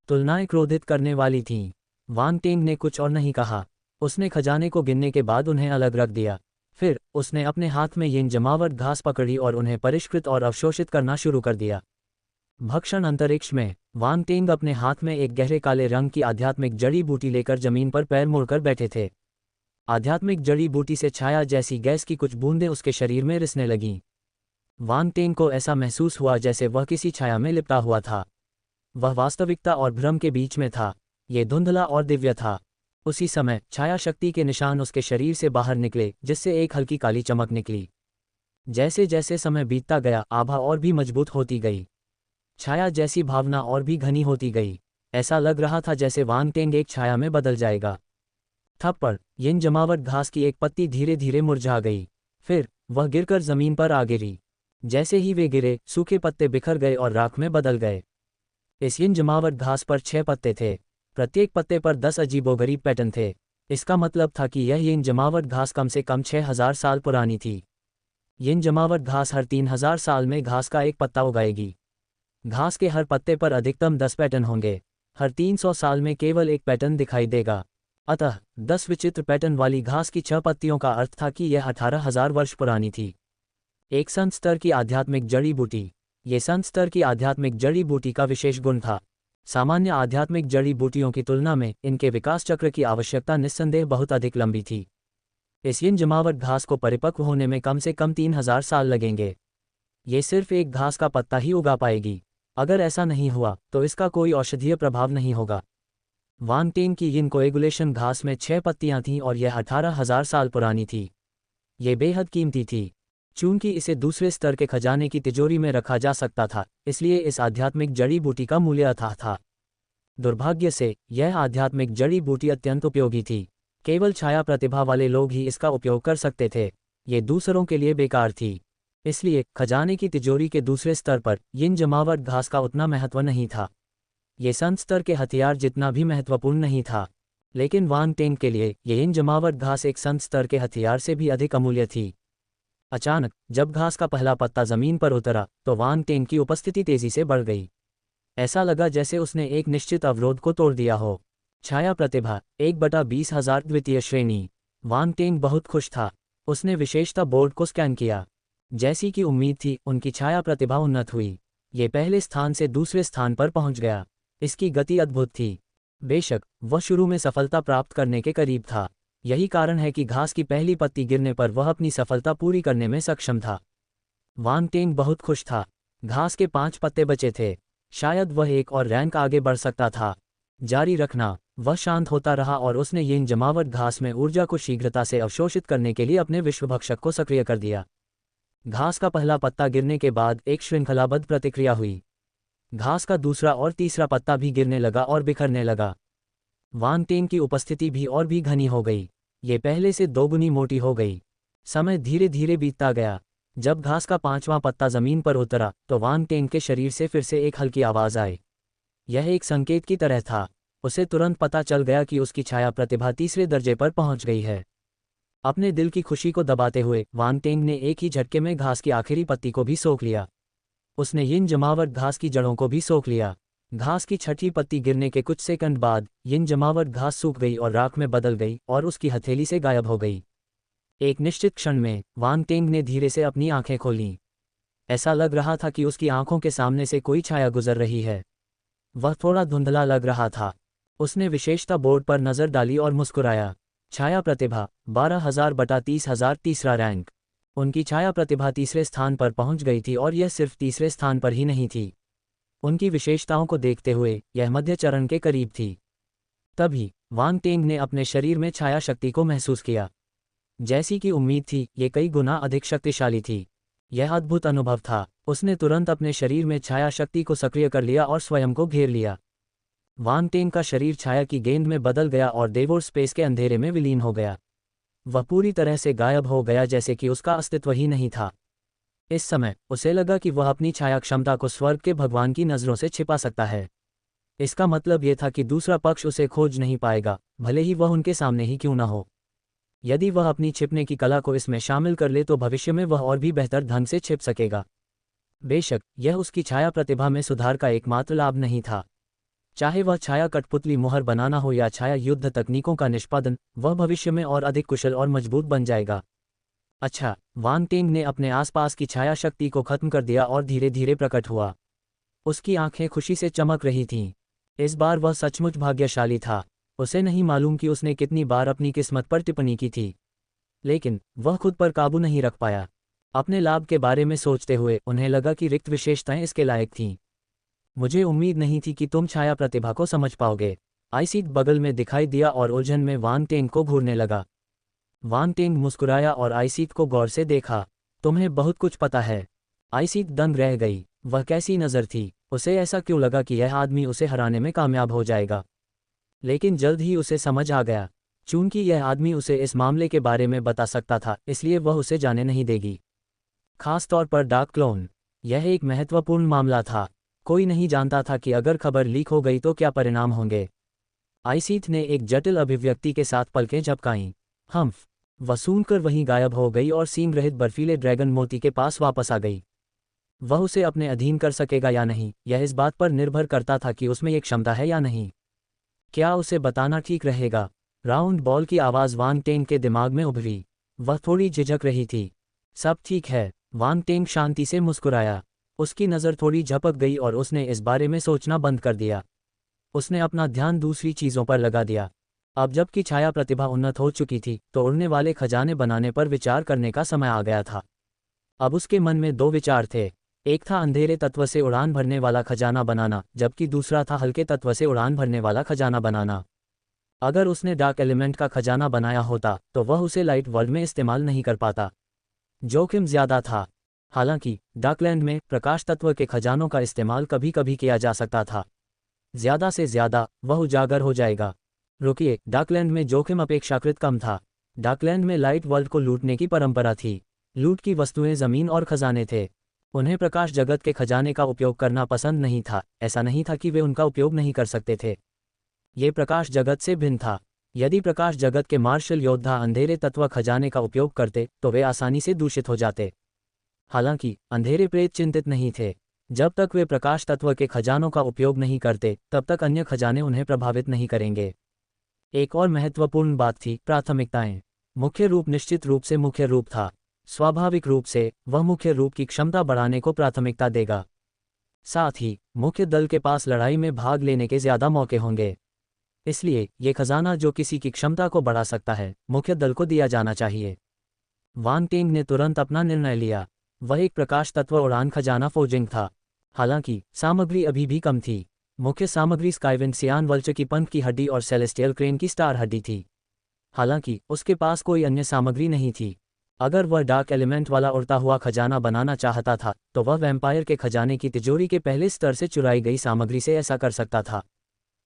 Speaker 1: तुलनाएं क्रोधित करने वाली थीं। वांग टेंग ने कुछ और नहीं कहा। उसने खजाने को गिनने के बाद उन्हें अलग रख दिया। फिर उसने अपने हाथ में यिन जमावट घास पकड़ी और उन्हें परिष्कृत और अवशोषित करना शुरू कर दिया। भक्षण अंतरिक्ष में वांग टेंग अपने हाथ में एक गहरे काले रंग की आध्यात्मिक जड़ी बूटी लेकर जमीन पर पैर मोड़कर बैठे थे। आध्यात्मिक जड़ी बूटी से छाया जैसी गैस की कुछ बूंदें उसके शरीर में रिसने लगीं। वांग टेंग को ऐसा महसूस हुआ जैसे वह किसी छाया में लिपटा हुआ था। वह वास्तविकता और भ्रम के बीच में था। ये धुंधला और दिव्य था। उसी समय छाया शक्ति के निशान उसके शरीर से बाहर निकले जिससे एक हल्की काली चमक निकली। जैसे जैसे समय बीतता गया आभा और भी मजबूत होती गई। छाया जैसी भावना और भी घनी होती गई। ऐसा लग रहा था जैसे वांग टेंग एक छाया में बदल जाएगा। थप्पड़। यिन जमावट घास की एक पत्ती धीरे धीरे मुरझा गई। फिर वह गिरकर जमीन पर आ गिरी। जैसे ही वे गिरे सूखे पत्ते बिखर गए और राख में बदल गए। इस यिन जमावट घास पर 6 पत्ते थे। प्रत्येक पत्ते पर 10 अजीबोगरीब पैटर्न थे। इसका मतलब था कि यह यिन जमावट घास कम से कम 6000 साल पुरानी थी। यिन जमावट घास हर 3000 साल में घास का एक पत्ता उगाएगी। घास के हर पत्ते पर अधिकतम 10 पैटर्न होंगे। हर 300 साल में केवल एक पैटर्न दिखाई देगा। अतः 10 विचित्र पैटर्न वाली घास की 6 पत्तियों का अर्थ था कि यह 18,000 वर्ष पुरानी थी। एक संत स्तर की आध्यात्मिक जड़ी बूटी। ये संत स्तर की आध्यात्मिक जड़ी बूटी का विशेष गुण था। सामान्य आध्यात्मिक जड़ी बूटियों की तुलना में इनके विकास चक्र की आवश्यकता निस्संदेह बहुत अधिक लंबी थी। इस यिन जमावट घास को परिपक्व होने में कम से कम 3000 साल लगेंगे। ये सिर्फ एक घास का पत्ता ही उगा पाएगी। अगर ऐसा नहीं हुआ तो इसका कोई औषधीय प्रभाव नहीं होगा। वांग टेंग की यिन कोएगुलेशन घास में 6 पत्तियां थीं और यह 18,000 साल पुरानी थी। ये बेहद कीमती थी। चूंकि इसे दूसरे स्तर के खजाने की तिजोरी में रखा जा सकता था इसलिए इस आध्यात्मिक जड़ी बूटी का मूल्य अथाह था। दुर्भाग्य से यह आध्यात्मिक जड़ी बूटी अत्यंत उपयोगी थी। केवल छाया प्रतिभा वाले लोग ही इसका उपयोग कर सकते थे। ये दूसरों के लिए बेकार थी। इसलिए खजाने की तिजोरी के दूसरे स्तर पर यिन जमावट घास का उतना महत्व नहीं था। ये संत स्तर के हथियार जितना भी महत्वपूर्ण नहीं था। लेकिन वांग टेंग के लिए ये यिन जमावट घास एक संत स्तर के हथियार से भी अधिक अमूल्य थी। अचानक जब घास का पहला पत्ता जमीन पर उतरा तो वांग टेंग की उपस्थिति तेजी से बढ़ गई। ऐसा लगा जैसे उसने एक निश्चित अवरोध को तोड़ दिया हो। छाया प्रतिभा 1/20,000 द्वितीय श्रेणी। वांग टेंग बहुत खुश था। उसने विशेषता बोर्ड को स्कैन किया। जैसी कि उम्मीद थी उनकी छाया प्रतिभा उन्नत हुई। ये पहले स्थान से दूसरे स्थान पर पहुंच गया। इसकी गति अद्भुत थी। बेशक वह शुरू में सफलता प्राप्त करने के करीब था। यही कारण है कि घास की पहली पत्ती गिरने पर वह अपनी सफलता पूरी करने में सक्षम था। वांग टेंग बहुत खुश था। घास के 5 पत्ते बचे थे, शायद वह एक और रैंक आगे बढ़ सकता था। जारी रखना। वह शांत होता रहा और उसने यिन जमावट घास में ऊर्जा को शीघ्रता से अवशोषित करने के लिए अपने विश्वभक्षक को सक्रिय कर दिया। घास का पहला पत्ता गिरने के बाद एक श्रृंखलाबद्ध प्रतिक्रिया हुई। घास का दूसरा और तीसरा पत्ता भी गिरने लगा और बिखरने लगा। वांग टेंग की उपस्थिति भी और भी घनी हो गई। ये पहले से दोगुनी मोटी हो गई। समय धीरे धीरे बीतता गया। जब घास का 5वां पत्ता जमीन पर उतरा तो वांग टेंग के शरीर से फिर से एक हल्की आवाज आई। यह एक संकेत की तरह था। उसे तुरंत पता चल गया कि उसकी छाया प्रतिभा तीसरे दर्जे पर पहुंच गई है। अपने दिल की खुशी को दबाते हुए वांग टेंग ने एक ही झटके में घास की आखिरी पत्ती को भी सोख लिया। उसने यिन जमावट घास की जड़ों को भी सोख लिया। घास की छठी पत्ती गिरने के कुछ सेकंड बाद यिन जमावट घास सूख गई और राख में बदल गई और उसकी हथेली से गायब हो गई। एक निश्चित क्षण में वांग टेंग ने धीरे से अपनी आंखें खोलीं। ऐसा लग रहा था कि उसकी आंखों के सामने से कोई छाया गुजर रही है। वह थोड़ा धुंधला लग रहा था। उसने विशेषता बोर्ड पर नजर डाली और मुस्कुराया। छाया प्रतिभा 12,000 बटा 30,000 तीसरा रैंक। उनकी छाया प्रतिभा तीसरे स्थान पर पहुंच गई थी और यह सिर्फ तीसरे स्थान पर ही नहीं थी। उनकी विशेषताओं को देखते हुए यह मध्य चरण के करीब थी। तभी वांग टेंग ने अपने शरीर में छाया शक्ति को महसूस किया। जैसी कि उम्मीद थी, ये कई गुना अधिक शक्तिशाली थी। यह अद्भुत अनुभव था। उसने तुरंत अपने शरीर में छाया शक्ति को सक्रिय कर लिया और स्वयं को घेर लिया। वांग टेंग का शरीर छाया की गेंद में बदल गया और देवोर स्पेस के अंधेरे में विलीन हो गया। वह पूरी तरह से गायब हो गया, जैसे कि उसका अस्तित्व ही नहीं था। इस समय उसे लगा कि वह अपनी छाया क्षमता को स्वर्ग के भगवान की नज़रों से छिपा सकता है। इसका मतलब यह था कि दूसरा पक्ष उसे खोज नहीं पाएगा, भले ही वह उनके सामने ही क्यों न हो। यदि वह अपनी छिपने की कला को इसमें शामिल कर ले तो भविष्य में वह और भी बेहतर ढंग से छिप सकेगा। बेशक यह उसकी छाया प्रतिभा में सुधार का एकमात्र लाभ नहीं था। चाहे वह छाया कठपुतली मुहर बनाना हो या छाया युद्ध तकनीकों का निष्पादन, वह भविष्य में और अधिक कुशल और मजबूत बन जाएगा। अच्छा, वांग टेंग ने अपने आसपास की छाया शक्ति को खत्म कर दिया और धीरे धीरे प्रकट हुआ। उसकी आंखें खुशी से चमक रही थीं। इस बार वह सचमुच भाग्यशाली था। उसे नहीं मालूम कि उसने कितनी बार अपनी किस्मत पर टिप्पणी की थी, लेकिन वह खुद पर काबू नहीं रख पाया। अपने लाभ के बारे में सोचते हुए उन्हें लगा कि रिक्त विशेषताएं इसके लायक थीं। मुझे उम्मीद नहीं थी कि तुम छाया प्रतिभा को समझ पाओगे। आइसीक बगल में दिखाई दिया और उलझन में वांग टेंग को घूरने लगा। वांग टेंग मुस्कुराया और आइसीक को गौर से देखा। तुम्हें बहुत कुछ पता है। आइसीक दंग रह गई। वह कैसी नज़र थी। उसे ऐसा क्यों लगा कि यह आदमी उसे हराने में कामयाब हो जाएगा, लेकिन जल्द ही उसे समझ आ गया। चूंकि यह आदमी उसे इस मामले के बारे में बता सकता था, इसलिए वह उसे जाने नहीं देगी। खास तौर पर डार्क क्लोन। यह एक महत्वपूर्ण मामला था। कोई नहीं जानता था कि अगर खबर लीक हो गई तो क्या परिणाम होंगे। आइसीथ ने एक जटिल अभिव्यक्ति के साथ पलकें झपकाईं। हम्फ। वह सूंघकर वहीं गायब हो गई और सींग रहित बर्फीले ड्रैगन मोती के पास वापस आ गई। वह उसे अपने अधीन कर सकेगा या नहीं, यह इस बात पर निर्भर करता था कि उसमें एक क्षमता है या नहीं। क्या उसे बताना ठीक रहेगा? राउंड बॉल की आवाज़ वांग टेंग के दिमाग में उभरी। वह थोड़ी झिझक रही थी। सब ठीक है। वांग टेंग शांति से मुस्कुराया। उसकी नज़र थोड़ी झपक गई और उसने इस बारे में सोचना बंद कर दिया। उसने अपना ध्यान दूसरी चीज़ों पर लगा दिया। अब जबकि छाया प्रतिभा उन्नत हो चुकी थी तो उड़ने वाले खजाने बनाने पर विचार करने का समय आ गया था। अब उसके मन में दो विचार थे। एक था अंधेरे तत्व से उड़ान भरने वाला खजाना बनाना, जबकि दूसरा था हल्के तत्व से उड़ान भरने वाला खजाना बनाना। अगर उसने डार्क एलिमेंट का खजाना बनाया होता तो वह उसे लाइट वर्ल्ड में इस्तेमाल नहीं कर पाता। जोखिम ज़्यादा था। हालांकि डार्कलैंड में प्रकाश तत्व के खजानों का इस्तेमाल कभी कभी किया जा सकता था। ज़्यादा से ज़्यादा वह उजागर हो जाएगा। रुकिए, डार्कलैंड में जोखिम अपेक्षाकृत कम था। डार्कलैंड में लाइट वर्ल्ड को लूटने की परंपरा थी। लूट की वस्तुएं ज़मीन और खजाने थे। उन्हें प्रकाश जगत के खजाने का उपयोग करना पसंद नहीं था। ऐसा नहीं था कि वे उनका उपयोग नहीं कर सकते थे। ये प्रकाश जगत से भिन्न था। यदि प्रकाश जगत के मार्शल योद्धा अंधेरे तत्व खजाने का उपयोग करते तो वे आसानी से दूषित हो जाते। हालांकि अंधेरे प्रेत चिंतित नहीं थे। जब तक वे प्रकाश तत्व के खजानों का उपयोग नहीं करते तब तक अन्य खजाने उन्हें प्रभावित नहीं करेंगे। एक और महत्वपूर्ण बात थी प्राथमिकताएं। मुख्य रूप निश्चित रूप से मुख्य रूप था। स्वाभाविक रूप से वह मुख्य रूप की क्षमता बढ़ाने को प्राथमिकता देगा। साथ ही मुख्य दल के पास लड़ाई में भाग लेने के ज़्यादा मौके होंगे। इसलिए ये खजाना जो किसी की क्षमता को बढ़ा सकता है, मुख्य दल को दिया जाना चाहिए। वांग टेंग ने तुरंत अपना निर्णय लिया। वह एक प्रकाश तत्व उड़ान खजाना फोर्जिंग था। हालांकि सामग्री अभी भी कम थी। मुख्य सामग्री स्काईविंड सियान वल्चर की पंख की हड्डी और सेलेस्टियल क्रेन की स्टार हड्डी थी। हालांकि उसके पास कोई अन्य सामग्री नहीं थी। अगर वह डार्क एलिमेंट वाला उड़ता हुआ खजाना बनाना चाहता था तो वह वैम्पायर के खजाने की तिजोरी के पहले स्तर से चुराई गई सामग्री से ऐसा कर सकता था।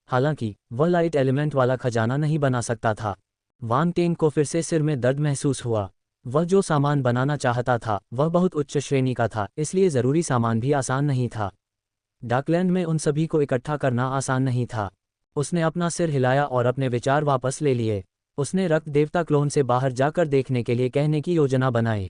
Speaker 1: हालांकि वह लाइट एलिमेंट वाला खजाना नहीं बना सकता था। वांग टेंग को फिर से सिर में दर्द महसूस हुआ। वह जो सामान बनाना चाहता था वह बहुत उच्च श्रेणी का था, इसलिए ज़रूरी सामान भी आसान नहीं था। डाकलैंड में उन सभी को इकट्ठा करना आसान नहीं था। उसने अपना सिर हिलाया और अपने विचार वापस ले लिए। उसने रक्त देवता क्लोन से बाहर जाकर देखने के लिए कहने की योजना बनाई।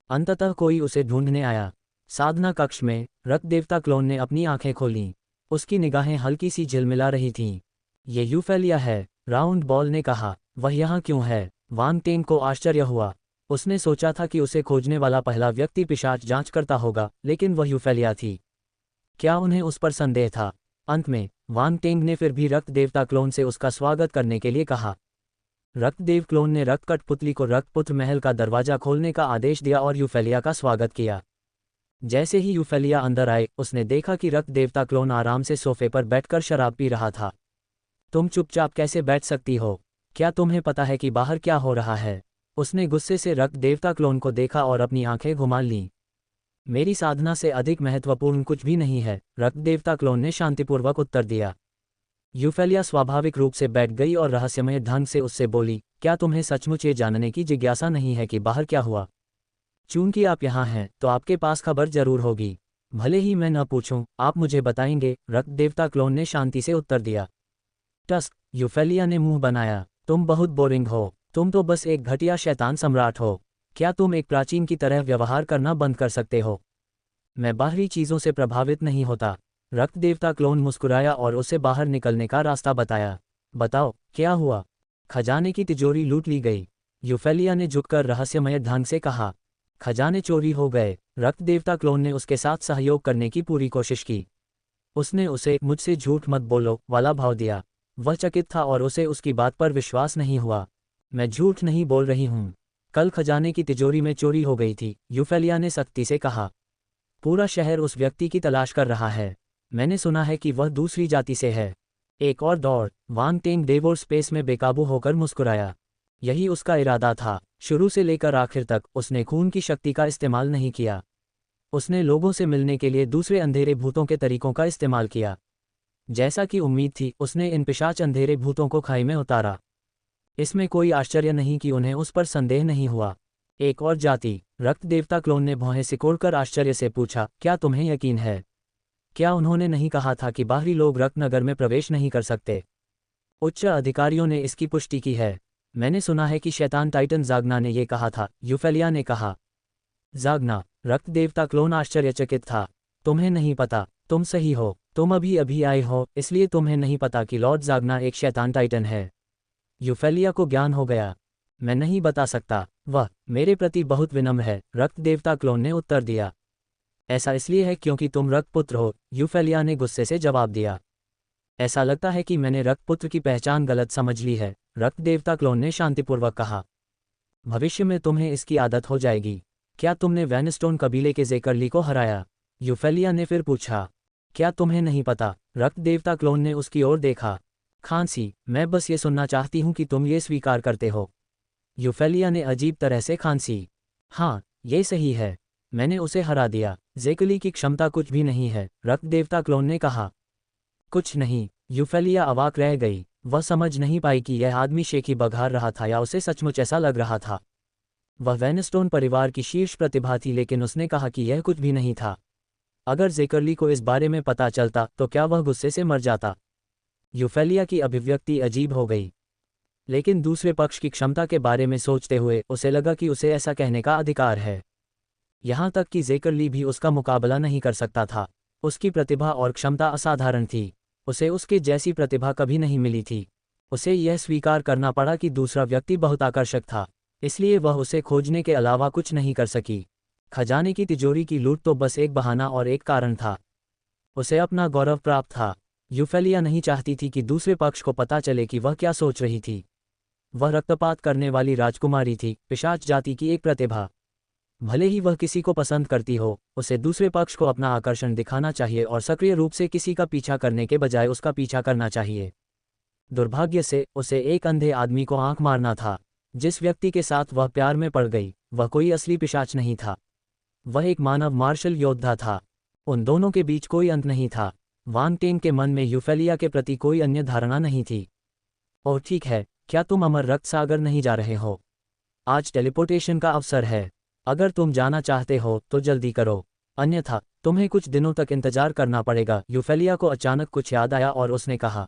Speaker 1: अंततः कोई उसे ढूंढने आया। साधना कक्ष में रक्त देवता क्लोन ने अपनी आंखें खोलीं। उसकी निगाहें हल्की सी झिलमिला रही थीं। ये यूफेलिया है, राउंड बॉल ने कहा। वह यहाँ क्यों है? वांग टेंग को आश्चर्य हुआ। उसने सोचा था कि उसे खोजने वाला पहला व्यक्ति पिशाच जांच करता होगा, लेकिन वह यूफेलिया थी। क्या उन्हें उस पर संदेह था? अंत में वांग टेंग ने फिर भी रक्त देवता क्लोन से उसका स्वागत करने के लिए कहा। रक्तदेव क्लोन ने रक्त कठपुतली को रक्तपुत्र महल का दरवाजा खोलने का आदेश दिया और यूफेलिया का स्वागत किया। जैसे ही यूफेलिया अंदर आए, उसने देखा कि रक्त देवता क्लोन आराम से सोफे पर बैठकर शराब पी रहा था। तुम चुपचाप कैसे बैठ सकती हो? क्या तुम्हें पता है कि बाहर क्या हो रहा है? उसने गुस्से से रक्त देवता क्लोन को देखा और अपनी आंखें घुमा लीं। मेरी साधना से अधिक महत्वपूर्ण कुछ भी नहीं है, रक्त देवता क्लोन ने शांतिपूर्वक उत्तर दिया। यूफेलिया स्वाभाविक रूप से बैठ गई और रहस्यमय ढंग से उससे बोली, क्या तुम्हें सचमुच ये जानने की जिज्ञासा नहीं है कि बाहर क्या हुआ? चूंकि आप यहाँ हैं तो आपके पास खबर जरूर होगी। भले ही मैं न पूछूं, आप मुझे बताएंगे, रक्त देवता क्लोन ने शांति से उत्तर दिया। टस्क, यूफेलिया ने मुंह बनाया, तुम बहुत बोरिंग हो। तुम तो बस एक घटिया शैतान सम्राट हो। क्या तुम एक प्राचीन की तरह व्यवहार करना बंद कर सकते हो? मैं बाहरी चीज़ों से प्रभावित नहीं होता। रक्त देवता क्लोन मुस्कुराया और उसे बाहर निकलने का रास्ता बताया। बताओ, क्या हुआ? खजाने की तिजोरी लूट ली गई, यूफेलिया ने झुककर रहस्यमय ढंग से कहा। खजाने चोरी हो गए। रक्त देवता क्लोन ने उसके साथ सहयोग करने की पूरी कोशिश की। उसने उसे मुझसे झूठ मत बोलो वाला भाव दिया। वह चकित था और उसे उसकी बात पर विश्वास नहीं हुआ। मैं झूठ नहीं बोल रही हूँ। कल खजाने की तिजोरी में चोरी हो गई थी, यूफेलिया ने सख्ती से कहा। पूरा शहर उस व्यक्ति की तलाश कर रहा है। मैंने सुना है कि वह दूसरी जाति से है। एक और दौड़। वांग टेंग डेवोर स्पेस में बेकाबू होकर मुस्कुराया। यही उसका इरादा था। शुरू से लेकर आखिर तक उसने खून की शक्ति का इस्तेमाल नहीं किया। उसने लोगों से मिलने के लिए दूसरे अंधेरे भूतों के तरीकों का इस्तेमाल किया। जैसा कि उम्मीद थी, उसने इन पिशाच अंधेरे भूतों को खाई में उतारा। इसमें कोई आश्चर्य नहीं कि उन्हें उस पर संदेह नहीं हुआ। एक और जाति, रक्त देवता क्लोन ने भौहें सिकोड़कर आश्चर्य से पूछा, क्या तुम्हें यकीन है? क्या उन्होंने नहीं कहा था कि बाहरी लोग रत्नगर में प्रवेश नहीं कर सकते? उच्च अधिकारियों ने इसकी पुष्टि की है। मैंने सुना है कि शैतान टाइटन जागना ने यह कहा था, यूफेलिया ने कहा। जागना? रक्त देवता क्लोन आश्चर्यचकित था। तुम्हें नहीं पता? तुम सही हो। तुम अभी अभी आए हो, इसलिए तुम्हें नहीं पता कि लॉर्ड जागना एक शैतान टाइटन है। यूफेलिया को ज्ञान हो गया। मैं नहीं बता सकता। वह मेरे प्रति बहुत विनम्र है, रक्त देवता क्लोन ने उत्तर दिया। ऐसा इसलिए है क्योंकि तुम रक्तपुत्र हो, यूफेलिया ने गुस्से से जवाब दिया। ऐसा लगता है कि मैंने रक्तपुत्र की पहचान गलत समझ ली है, रक्त देवता क्लोन ने शांतिपूर्वक कहा। भविष्य में तुम्हें इसकी आदत हो जाएगी। क्या तुमने वैनस्टोन कबीले के ज़ेकरली को हराया? यूफेलिया ने फिर पूछा। क्या तुम्हें नहीं पता? रक्त देवता क्लोन ने उसकी ओर देखा। खांसी, मैं बस ये सुनना चाहती हूँ कि तुम ये स्वीकार करते हो। यूफेलिया ने अजीब तरह से खांसी। हाँ, ये सही है। मैंने उसे हरा दिया। ज़ेकरली की क्षमता कुछ भी नहीं है, रक्त देवता क्लोन ने कहा। कुछ नहीं? यूफेलिया अवाक रह गई। वह समझ नहीं पाई कि यह आदमी शेखी बघार रहा था या उसे सचमुच ऐसा लग रहा था। वह वैनस्टोन परिवार की शीर्ष प्रतिभा थी, लेकिन उसने कहा कि यह कुछ भी नहीं था। अगर ज़ेकरली को इस बारे में पता चलता तो क्या वह गुस्से से मर जाता? यूफेलिया की अभिव्यक्ति अजीब हो गई, लेकिन दूसरे पक्ष की क्षमता के बारे में सोचते हुए उसे लगा कि उसे ऐसा कहने का अधिकार है। यहाँ तक कि ज़ेकरली भी उसका मुकाबला नहीं कर सकता था। उसकी प्रतिभा और क्षमता असाधारण थी। उसे उसके जैसी प्रतिभा कभी नहीं मिली थी। उसे यह स्वीकार करना पड़ा कि दूसरा व्यक्ति बहुत आकर्षक था, इसलिए वह उसे खोजने के अलावा कुछ नहीं कर सकी। खजाने की तिजोरी की लूट तो बस एक बहाना और एक कारण था। उसे अपना गौरव प्राप्त था। यूफेलिया नहीं चाहती थी कि दूसरे पक्ष को पता चले कि वह क्या सोच रही थी। वह रक्तपात करने वाली राजकुमारी थी, पिशाच जाति की एक प्रतिभा। भले ही वह किसी को पसंद करती हो, उसे दूसरे पक्ष को अपना आकर्षण दिखाना चाहिए और सक्रिय रूप से किसी का पीछा करने के बजाय उसका पीछा करना चाहिए। दुर्भाग्य से उसे एक अंधे आदमी को आंख मारना था। जिस व्यक्ति के साथ वह प्यार में पड़ गई, वह कोई असली पिशाच नहीं था। वह एक मानव मार्शल योद्धा था। उन दोनों के बीच कोई अंत नहीं था। वांग टेंग के मन में यूफेलिया के प्रति कोई अन्य धारणा नहीं थी। और ठीक है, क्या तुम अमर रक्त सागर नहीं जा रहे हो? आज टेलीपोर्टेशन का अवसर है। अगर तुम जाना चाहते हो तो जल्दी करो, अन्यथा तुम्हें कुछ दिनों तक इंतजार करना पड़ेगा। यूफेलिया को अचानक कुछ याद आया और उसने कहा,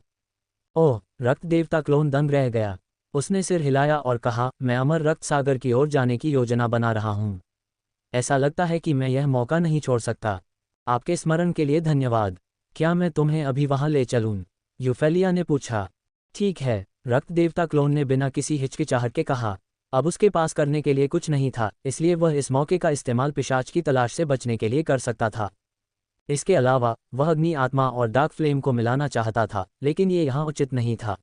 Speaker 1: ओह! रक्त देवता क्लोन दंग रह गया। उसने सिर हिलाया और कहा, मैं अमर रक्त सागर की ओर जाने की योजना बना रहा हूँ। ऐसा लगता है कि मैं यह मौका नहीं छोड़ सकता। आपके स्मरण के लिए धन्यवाद। क्या मैं तुम्हें अभी वहां ले चलूं? यूफेलिया ने पूछा। ठीक है, रक्त देवता क्लोन ने बिना किसी हिचकिचाहट के कहा। अब उसके पास करने के लिए कुछ नहीं था, इसलिए वह इस मौके का इस्तेमाल पिशाच की तलाश से बचने के लिए कर सकता था। इसके अलावा वह अग्नि आत्मा और डार्क फ्लेम को मिलाना चाहता था, लेकिन ये यहाँ उचित नहीं था।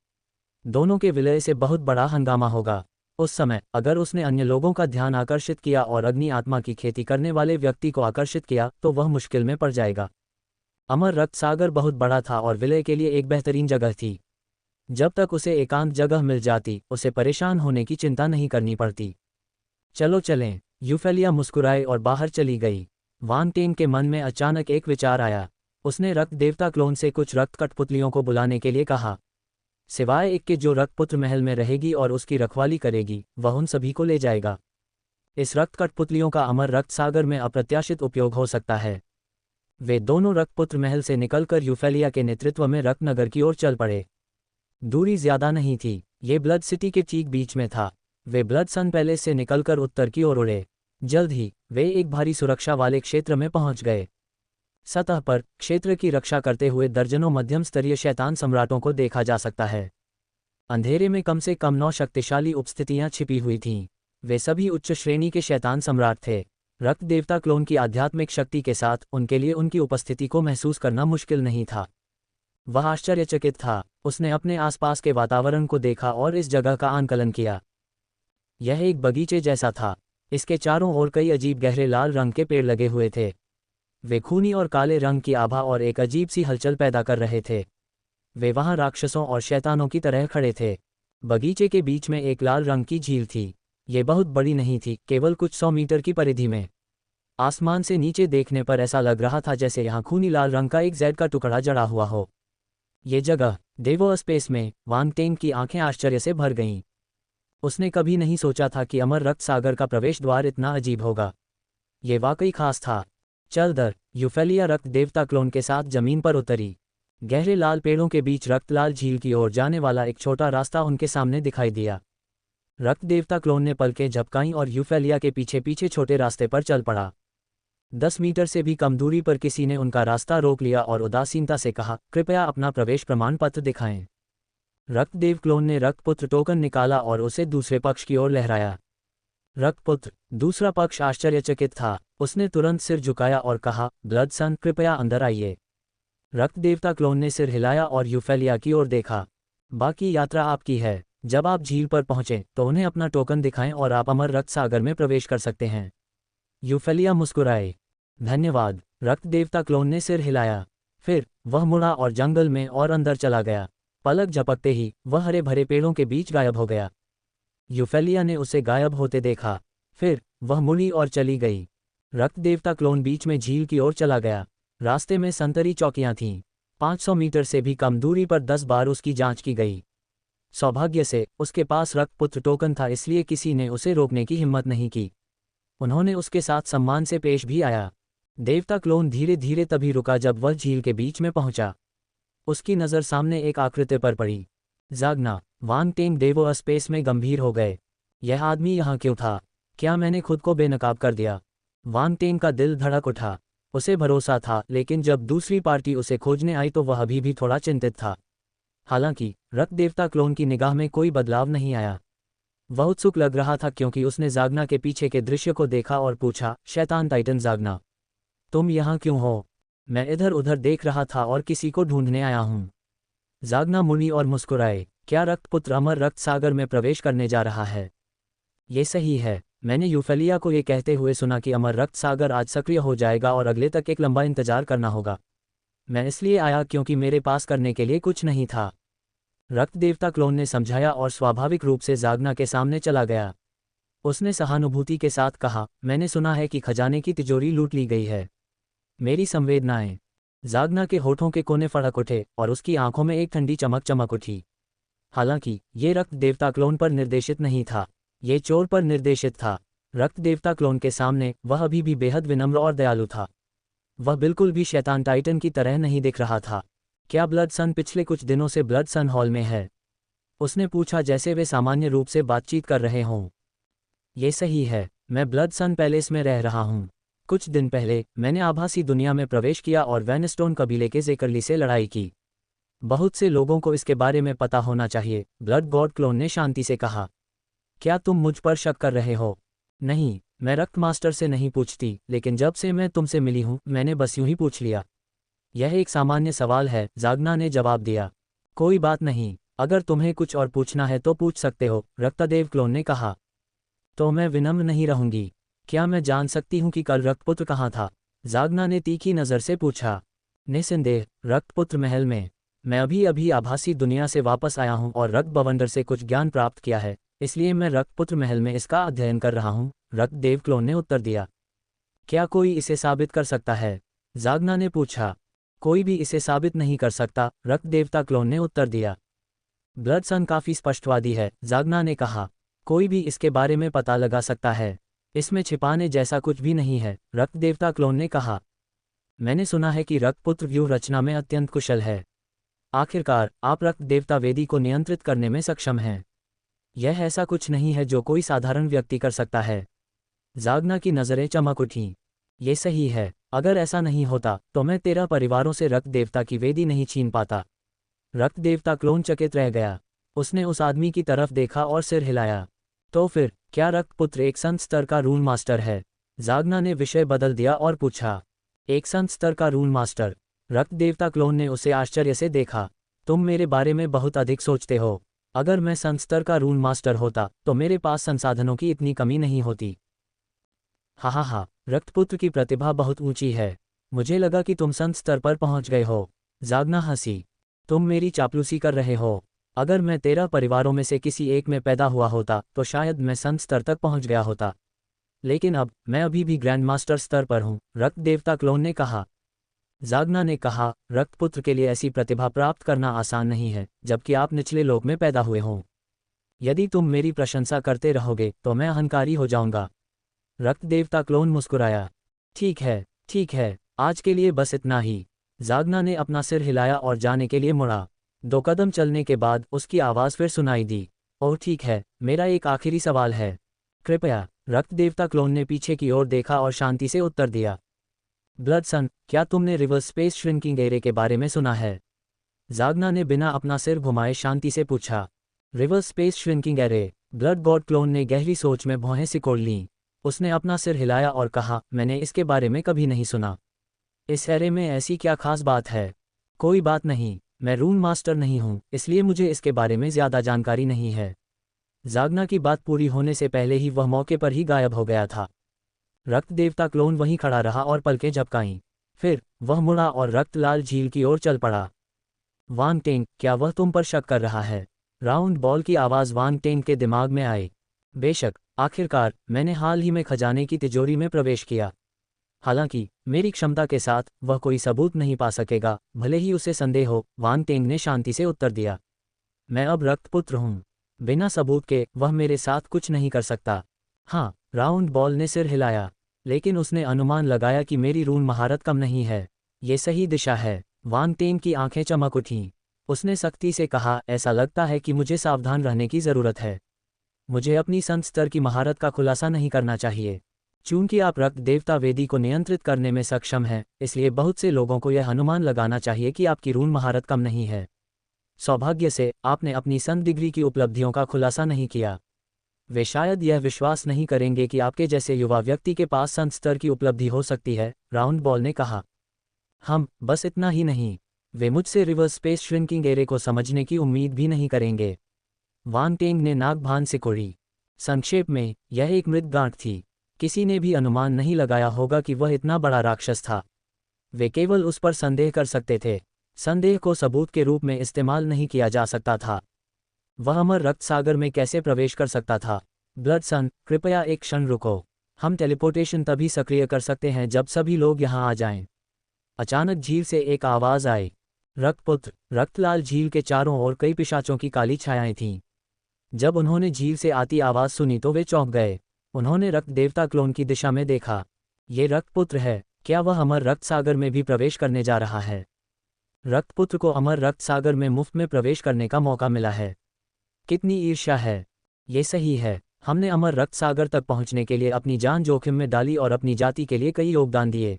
Speaker 1: दोनों के विलय से बहुत बड़ा हंगामा होगा। उस समय अगर उसने अन्य लोगों का ध्यान आकर्षित किया और अग्नि आत्मा की खेती करने वाले व्यक्ति को आकर्षित किया तो वह मुश्किल में पड़ जाएगा। अमर रक्त सागर बहुत बड़ा था और विलय के लिए एक बेहतरीन जगह थी। जब तक उसे एकांत जगह मिल जाती, उसे परेशान होने की चिंता नहीं करनी पड़ती। चलो चलें। यूफेलिया मुस्कुराए और बाहर चली गई। वांग टेंग के मन में अचानक एक विचार आया। उसने रक्त देवता क्लोन से कुछ रक्त कठपुतलियों को बुलाने के लिए कहा। सिवाय एक के जो रक्तपुत्र महल में रहेगी और उसकी रखवाली करेगी, वह उन सभी को ले जाएगा। इस रक्त कठपुतलियों का अमर रक्त सागर में अप्रत्याशित उपयोग हो सकता है। वे दोनों रक्तपुत्र महल से निकलकर यूफेलिया के नेतृत्व में रक्तनगर की ओर चल पड़े। दूरी ज्यादा नहीं थी, ये ब्लड सिटी के ठीक बीच में था। वे ब्लड सन पैलेस से निकलकर उत्तर की ओर उड़े। जल्द ही वे एक भारी सुरक्षा वाले क्षेत्र में पहुंच गए। सतह पर क्षेत्र की रक्षा करते हुए दर्जनों मध्यम स्तरीय शैतान सम्राटों को देखा जा सकता है। अंधेरे में कम से कम 9 शक्तिशाली उपस्थितियां छिपी हुई थीं। वे सभी उच्च श्रेणी के शैतान सम्राट थे। रक्त देवता क्लोन की आध्यात्मिक शक्ति के साथ उनके लिए उनकी उपस्थिति को महसूस करना मुश्किल नहीं था। वह आश्चर्यचकित था। उसने अपने आसपास के वातावरण को देखा और इस जगह का आंकलन किया। यह एक बगीचे जैसा था। इसके चारों ओर कई अजीब गहरे लाल रंग के पेड़ लगे हुए थे। वे खूनी और काले रंग की आभा और एक अजीब सी हलचल पैदा कर रहे थे। वे वहां राक्षसों और शैतानों की तरह खड़े थे। बगीचे के बीच में एक लाल रंग की झील थी। ये बहुत बड़ी नहीं थी, केवल कुछ 100 मीटर की परिधि में। आसमान से नीचे देखने पर ऐसा लग रहा था जैसे यहाँ खूनी लाल रंग का एक जेड का टुकड़ा जड़ा हुआ हो। ये जगह देवो स्पेस में वांग टेंग की आंखें आश्चर्य से भर गईं। उसने कभी नहीं सोचा था कि अमर रक्त सागर का प्रवेश द्वार इतना अजीब होगा। ये वाकई खास था। चल दर। यूफेलिया रक्त देवता क्लोन के साथ जमीन पर उतरी। गहरे लाल पेड़ों के बीच रक्त लाल झील की ओर जाने वाला एक छोटा रास्ता उनके सामने दिखाई दिया। रक्त देवता क्लोन ने पलकें झपकाईं और यूफेलिया के पीछे पीछे छोटे रास्ते पर चल पड़ा। 10 मीटर से भी कम दूरी पर किसी ने उनका रास्ता रोक लिया और उदासीनता से कहा, कृपया अपना प्रवेश प्रमाण पत्र दिखाएं। रक्तदेव क्लोन ने रक्तपुत्र टोकन निकाला और उसे दूसरे पक्ष की ओर लहराया। रक्तपुत्र। दूसरा पक्ष आश्चर्यचकित था। उसने तुरंत सिर झुकाया और कहा, ब्लड सन, कृपया अंदर आइए। रक्त देवता क्लोन ने सिर हिलाया और यूफेलिया की ओर देखा। बाकी यात्रा आपकी है। जब आप झील पर पहुंचें तो उन्हें अपना टोकन दिखाएं और आप अमर रक्त सागर में प्रवेश कर सकते हैं। यूफेलिया मुस्कुराए। धन्यवाद। रक्त देवता क्लोन ने सिर हिलाया। फिर वह मुड़ा और जंगल में और अंदर चला गया। पलक झपकते ही वह हरे भरे पेड़ों के बीच गायब हो गया। यूफेलिया ने उसे गायब होते देखा। फिर वह मुड़ी और चली गई। रक्त देवता क्लोन बीच में झील की ओर चला गया। रास्ते में संतरी चौकियां थीं। 500 मीटर से भी कम दूरी पर 10 बार उसकी जांच की गई। सौभाग्य से उसके पास रक्तपुत्र टोकन था, इसलिए किसी ने उसे रोकने की हिम्मत नहीं की। उन्होंने उसके साथ सम्मान से पेश भी आया। देवता क्लोन धीरे धीरे तभी रुका जब वह झील के बीच में पहुंचा। उसकी नज़र सामने एक आकृति पर पड़ी। जागना। वांग टेंग देवो स्पेस में गंभीर हो गए। यह आदमी यहाँ क्यों था? क्या मैंने खुद को बेनकाब कर दिया? वांग टेंग का दिल धड़क उठा। उसे भरोसा था, लेकिन जब दूसरी पार्टी उसे खोजने आई तो वह अभी भी थोड़ा चिंतित था। हालांकि रक्त देवता क्लोन की निगाह में कोई बदलाव नहीं आया। वह उत्सुक लग रहा था क्योंकि उसने जागना के पीछे के दृश्य को देखा और पूछा, शैतान टाइटन जागना, तुम यहाँ क्यों हो? मैं इधर उधर देख रहा था और किसी को ढूंढने आया हूँ। जागना मुड़ी और मुस्कुराए। क्या रक्तपुत्र अमर रक्त सागर में प्रवेश करने जा रहा है? ये सही है। मैंने यूफेलिया को ये कहते हुए सुना कि अमर रक्त सागर आज सक्रिय हो जाएगा और अगले तक एक लंबा इंतजार करना होगा। मैं इसलिए आया क्योंकि मेरे पास करने के लिए कुछ नहीं था। रक्त देवता क्लोन ने समझाया और स्वाभाविक रूप से जागना के सामने चला गया। उसने सहानुभूति के साथ कहा, मैंने सुना है कि खजाने की तिजोरी लूट ली गई है। मेरी संवेदनाएं। जागना के होठों के कोने फड़क उठे और उसकी आंखों में एक ठंडी चमक चमक उठी। हालांकि ये रक्त देवता क्लोन पर निर्देशित नहीं था, ये चोर पर निर्देशित था। रक्त देवता क्लोन के सामने वह अभी भी बेहद विनम्र और दयालु था। वह बिल्कुल भी शैतान टाइटन की तरह नहीं दिख रहा था। क्या ब्लड सन पिछले कुछ दिनों से ब्लड सन हॉल में है? उसने पूछा जैसे वे सामान्य रूप से बातचीत कर रहे हों। ये सही है, मैं ब्लड सन पैलेस में रह रहा हूँ। कुछ दिन पहले मैंने आभासी दुनिया में प्रवेश किया और वैनस्टोन कबीले के ज़ेकरली से लड़ाई की। बहुत से लोगों को इसके बारे में पता होना चाहिए, ब्लड गॉड क्लोन ने शांति से कहा। क्या तुम मुझ पर शक कर रहे हो? नहीं, मैं रक्त मास्टर से नहीं पूछती, लेकिन जब से मैं तुमसे मिली हूँ मैंने बस यूं ही पूछ लिया। यह एक सामान्य सवाल है, जागना ने जवाब दिया। कोई बात नहीं, अगर तुम्हें कुछ और पूछना है तो पूछ सकते हो, रक्तदेव क्लोन ने कहा। तो मैं विनम्र नहीं रहूंगी। क्या मैं जान सकती हूँ कि कल रक्तपुत्र कहाँ था? जागना ने तीखी नज़र से पूछा। निस्संदेह, रक्तपुत्र महल में। मैं अभी अभी आभासी दुनिया से वापस आया हूँ और रक्त बवंडर से कुछ ज्ञान प्राप्त किया है, इसलिए मैं रक्तपुत्र महल में इसका अध्ययन कर रहा हूँ, रक्तदेव क्लोन ने उत्तर दिया। क्या कोई इसे साबित कर सकता है? जागना ने पूछा। कोई भी इसे साबित नहीं कर सकता, रक्त देवता क्लोन ने उत्तर दिया। ब्लड सन काफ़ी स्पष्टवादी है, जागना ने कहा। कोई भी इसके बारे में पता लगा सकता है। इसमें छिपाने जैसा कुछ भी नहीं है, रक्त देवता क्लोन ने कहा। मैंने सुना है कि रक्तपुत्र व्यूह रचना में अत्यंत कुशल है। आखिरकार आप रक्त देवता वेदी को नियंत्रित करने में सक्षम हैं। यह ऐसा कुछ नहीं है जो कोई साधारण व्यक्ति कर सकता है। जागना की नज़रें चमक उठीं। ये सही है, अगर ऐसा नहीं होता तो मैं 13 परिवारों से रक्त देवता की वेदी नहीं छीन पाता। रक्त देवता क्लोन चकित रह गया। उसने उस आदमी की तरफ देखा और सिर हिलाया। तो फिर क्या रक्तपुत्र एक संत स्तर का रूल मास्टर है? जागना ने विषय बदल दिया और पूछा। एक संत स्तर का रूल मास्टर? रक्त देवता क्लोन ने उसे आश्चर्य से देखा। तुम मेरे बारे में बहुत अधिक सोचते हो। अगर मैं संत स्तर का रूल मास्टर होता तो मेरे पास संसाधनों की इतनी कमी नहीं होती। हा, रक्तपुत्र की प्रतिभा बहुत ऊंची है। मुझे लगा कि तुम संत स्तर पर पहुंच गए हो। जागना हंसी। तुम मेरी चापलूसी कर रहे हो। अगर मैं 13 परिवारों में से किसी एक में पैदा हुआ होता तो शायद मैं संत स्तर तक पहुंच गया होता, लेकिन अब मैं अभी भी ग्रैंड मास्टर स्तर पर हूं, रक्त देवता क्लोन ने कहा। जागना ने कहा, रक्तपुत्र के लिए ऐसी प्रतिभा प्राप्त करना आसान नहीं है, जबकि आप निचले लोक में पैदा हुए हों। यदि तुम मेरी प्रशंसा करते रहोगे तो मैं अहंकारी हो जाऊंगा। रक्त देवता क्लोन मुस्कुराया। ठीक है, आज के लिए बस इतना ही। जागना ने अपना सिर हिलाया और जाने के लिए मुड़ा। 2 कदम चलने के बाद उसकी आवाज़ फिर सुनाई दी। ओह ठीक है, मेरा एक आखिरी सवाल है। कृपया। रक्त देवता क्लोन ने पीछे की ओर देखा और शांति से उत्तर दिया। ब्लड सन, क्या तुमने रिवर्स स्पेस श्रिंकिंग एरे के बारे में सुना है? जागना ने बिना अपना सिर घुमाए शांति से पूछा। Reverse space shrinking array? Blood God clone ने गहरी सोच में भौहें सिकोड़ लीं। उसने अपना सिर हिलाया और कहा, मैंने इसके बारे में कभी नहीं सुना। इस एरे में ऐसी क्या खास बात है? कोई बात नहीं, मैं रूल मास्टर नहीं हूँ, इसलिए मुझे इसके बारे में ज़्यादा जानकारी नहीं है। जागना की बात पूरी होने से पहले ही वह मौके पर ही गायब हो गया था। रक्त देवता क्लोन वहीं खड़ा रहा और पलकें झपकाईं। फिर वह मुड़ा और रक्त लाल झील की ओर चल पड़ा। वांग टेंग, क्या वह तुम पर शक कर रहा है? राउंड बॉल की आवाज़ वांग टेंग के दिमाग में आई। बेशक, आखिरकार मैंने हाल ही में खजाने की तिजोरी में प्रवेश किया। हालांकि मेरी क्षमता के साथ वह कोई सबूत नहीं पा सकेगा, भले ही उसे संदेह हो, वांग टेंग ने शांति से उत्तर दिया। मैं अब रक्तपुत्र हूँ। बिना सबूत के वह मेरे साथ कुछ नहीं कर सकता। हाँ, राउंड बॉल ने सिर हिलाया, लेकिन उसने अनुमान लगाया कि मेरी रूल महारत कम नहीं है। ये सही दिशा है। वांग टेंग की आंखें चमक उठीं। उसने सख्ती से कहा, ऐसा लगता है कि मुझे सावधान रहने की ज़रूरत है। मुझे अपनी संत स्तर की महारत का खुलासा नहीं करना चाहिए। चूंकि आप रक्त देवता वेदी को नियंत्रित करने में सक्षम हैं, इसलिए बहुत से लोगों को यह अनुमान लगाना चाहिए कि आपकी रूल महारत कम नहीं है। सौभाग्य से आपने अपनी संत डिग्री की उपलब्धियों का खुलासा नहीं किया। वे शायद यह विश्वास नहीं करेंगे कि आपके जैसे युवा व्यक्ति के पास संत स्तर की उपलब्धि हो सकती है, राउंड बॉल ने कहा। बस इतना ही नहीं, वे मुझसे रिवर्स स्पेस श्रिंकिंग एरे को समझने की उम्मीद भी नहीं करेंगे। वांग टेंग ने नाक भान सिकोड़ी। संक्षेप में, यह एक मृत गांठ थी। किसी ने भी अनुमान नहीं लगाया होगा कि वह इतना बड़ा राक्षस था। वे केवल उस पर संदेह कर सकते थे। संदेह को सबूत के रूप में इस्तेमाल नहीं किया जा सकता था। वह अमर रक्त सागर में कैसे प्रवेश कर सकता था? ब्लड सन, कृपया एक क्षण रुको। हम टेलीपोर्टेशन तभी सक्रिय कर सकते हैं जब सभी लोग यहाँ आ जाएं। अचानक झील से एक आवाज़ आई। रक्तपुत्र। रक्तलाल झील के चारों ओर कई पिशाचों की काली छायाएं थीं। जब उन्होंने झील से आती आवाज़ सुनी तो वे चौंक गए। उन्होंने रक्त देवता क्लोन की दिशा में देखा। ये रक्तपुत्र है। क्या वह अमर रक्त सागर में भी प्रवेश करने जा रहा है? रक्तपुत्र को अमर रक्त सागर में मुफ्त में प्रवेश करने का मौका मिला है। कितनी ईर्ष्या है। ये सही है। हमने अमर रक्त सागर तक पहुंचने के लिए अपनी जान जोखिम में डाली और अपनी जाति के लिए कई योगदान दिए।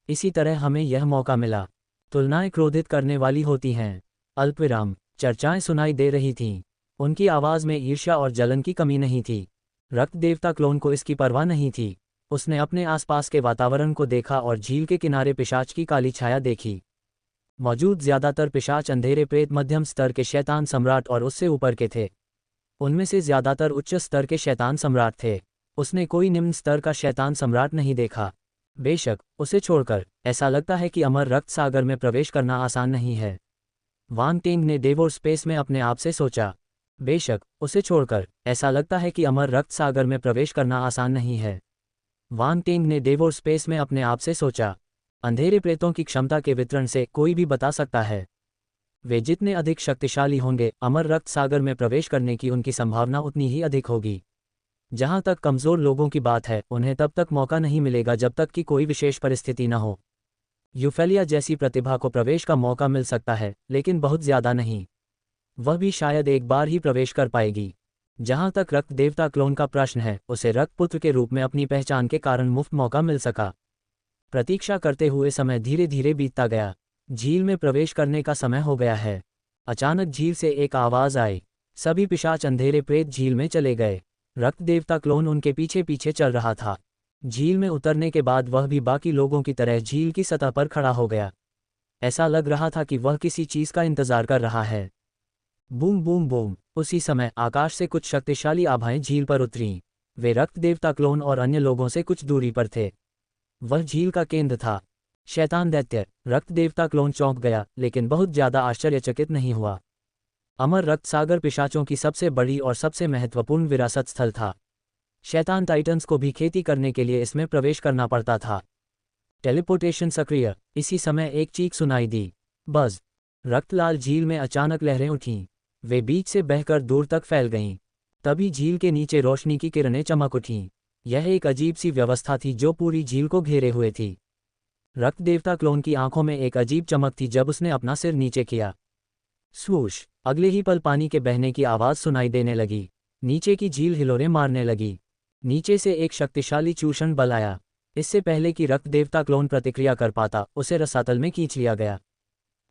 Speaker 1: इसी तरह हमें यह मौका मिला। तुलनाएं क्रोधित करने वाली होती हैं। अल्पविराम। चर्चाएं सुनाई दे रही थीं। उनकी आवाज़ में ईर्ष्या और जलन की कमी नहीं थी। रक्त देवता क्लोन को इसकी परवाह नहीं थी। उसने अपने आसपास के वातावरण को देखा और झील के किनारे पिशाच की काली छाया देखी। मौजूद ज्यादातर पिशाच अंधेरे प्रेत मध्यम स्तर के शैतान सम्राट और उससे ऊपर के थे। उनमें से ज्यादातर उच्च स्तर के शैतान सम्राट थे। उसने कोई निम्न स्तर का शैतान सम्राट नहीं देखा। बेशक, उसे छोड़कर ऐसा लगता है कि अमर रक्त सागर में प्रवेश करना आसान नहीं है। वांग टेंग ने डेवोर स्पेस में अपने आप से सोचा। बेशक, उसे छोड़कर ऐसा लगता है कि अमर रक्त सागर में प्रवेश करना आसान नहीं है। वांग टेंग ने डेवोर स्पेस में अपने आप से सोचा। अंधेरे प्रेतों की क्षमता के वितरण से कोई भी बता सकता है। वे जितने अधिक शक्तिशाली होंगे, अमर रक्त सागर में प्रवेश करने की उनकी संभावना उतनी ही अधिक होगी। जहां तक कमज़ोर लोगों की बात है, उन्हें तब तक मौका नहीं मिलेगा जब तक कि कोई विशेष परिस्थिति न हो। यूफेलिया जैसी प्रतिभा को प्रवेश का मौका मिल सकता है, लेकिन बहुत ज़्यादा नहीं। वह भी शायद एक बार ही प्रवेश कर पाएगी। जहां तक रक्त देवता क्लोन का प्रश्न है, उसे रक्तपुत्र के रूप में अपनी पहचान के कारण मुफ्त मौका मिल सका। प्रतीक्षा करते हुए समय धीरे धीरे बीतता गया। झील में प्रवेश करने का समय हो गया है। अचानक झील से एक आवाज़ आई। सभी पिशाच अंधेरे प्रेत झील में चले गए। रक्त देवता क्लोन उनके पीछे पीछे चल रहा था। झील में उतरने के बाद वह भी बाकी लोगों की तरह झील की सतह पर खड़ा हो गया। ऐसा लग रहा था कि वह किसी चीज़ का इंतजार कर रहा है। Boom boom boom. उसी समय आकाश से कुछ शक्तिशाली आभाएं झील पर उतरीं। वे रक्त देवता क्लोन और अन्य लोगों से कुछ दूरी पर थे। वह झील का केंद्र था। शैतान दैत्य। रक्त देवता क्लोन चौंक गया, लेकिन बहुत ज्यादा आश्चर्यचकित नहीं हुआ। अमर रक्त सागर पिशाचों की सबसे बड़ी और सबसे महत्वपूर्ण विरासत स्थल था। शैतान टाइटन्स को भी खेती करने के लिए इसमें प्रवेश करना पड़ता था। टेलीपोर्टेशन सक्रिय। इसी समय एक चीख सुनाई दी। बज़। रक्तलाल झील में अचानक लहरें उठीं। वे बीच से बहकर दूर तक फैल गईं। तभी झील के नीचे रोशनी की किरणें चमक उठीं। यह एक अजीब सी व्यवस्था थी जो पूरी झील को घेरे हुए थी। रक्त देवता क्लोन की आंखों में एक अजीब चमक थी जब उसने अपना सिर नीचे किया। स्वूश। अगले ही पल पानी के बहने की आवाज़ सुनाई देने लगी। नीचे की झील हिलोरें मारने लगी। नीचे से एक शक्तिशाली चूषण बल आया। इससे पहले कि रक्त देवता क्लोन प्रतिक्रिया कर पाता, उसे रसातल में खींच लिया गया।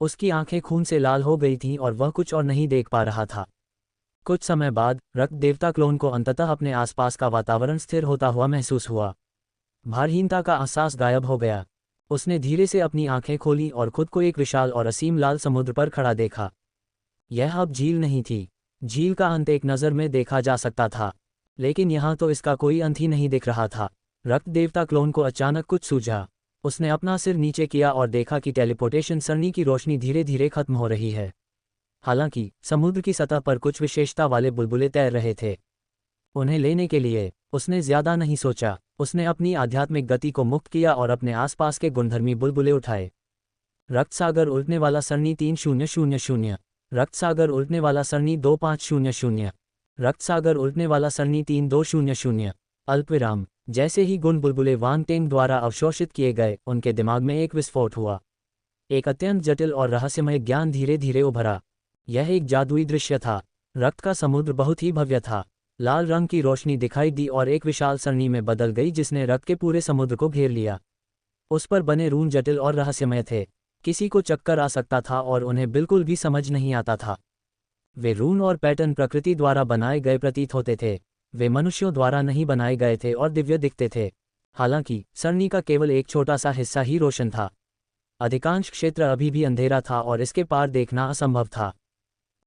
Speaker 1: उसकी आंखें खून से लाल हो गई थीं और वह कुछ और नहीं देख पा रहा था। कुछ समय बाद रक्त देवता क्लोन को अंततः अपने आसपास का वातावरण स्थिर होता हुआ महसूस हुआ। भारहीनता का एहसास गायब हो गया। उसने धीरे से अपनी आंखें खोलीं और खुद को एक विशाल और असीम लाल समुद्र पर खड़ा देखा। यह अब झील नहीं थी। झील का अंत एक नज़र में देखा जा सकता था, लेकिन यहाँ तो इसका कोई अंत ही नहीं दिख रहा था। रक्त देवता क्लोन को अचानक कुछ सूझा। उसने अपना सिर नीचे किया और देखा कि टेलीपोर्टेशन सरणी की रोशनी धीरे धीरे खत्म हो रही है। हालांकि समुद्र की सतह पर कुछ विशेषता वाले बुलबुले तैर रहे थे। उन्हें लेने के लिए उसने ज्यादा नहीं सोचा। उसने अपनी आध्यात्मिक गति को मुक्त किया और अपने आसपास के गुणधर्मी बुलबुले उठाए। रक्त सागर उलटने वाला सरणी 3000। रक्त सागर उलटने वाला सरणी 2500। रक्त सागर उलटने वाला सरणी 3200। अल्पविराम। जैसे ही गुण बुलबुले वांग टेंग द्वारा अवशोषित किए गए, उनके दिमाग में एक विस्फोट हुआ। एक अत्यंत जटिल और रहस्यमय ज्ञान धीरे धीरे उभरा। यह एक जादुई दृश्य था। रक्त का समुद्र बहुत ही भव्य था। लाल रंग की रोशनी दिखाई दी और एक विशाल सरणी में बदल गई जिसने रक्त के पूरे समुद्र को घेर लिया। उस पर बने रून जटिल और रहस्यमय थे। किसी को चक्कर आ सकता था और उन्हें बिल्कुल भी समझ नहीं आता था। वे रून और पैटर्न प्रकृति द्वारा बनाए गए प्रतीत होते थे। वे मनुष्यों द्वारा नहीं बनाए गए थे और दिव्य दिखते थे। हालांकि सरणी का केवल एक छोटा सा हिस्सा ही रोशन था। अधिकांश क्षेत्र अभी भी अंधेरा था और इसके पार देखना असंभव था।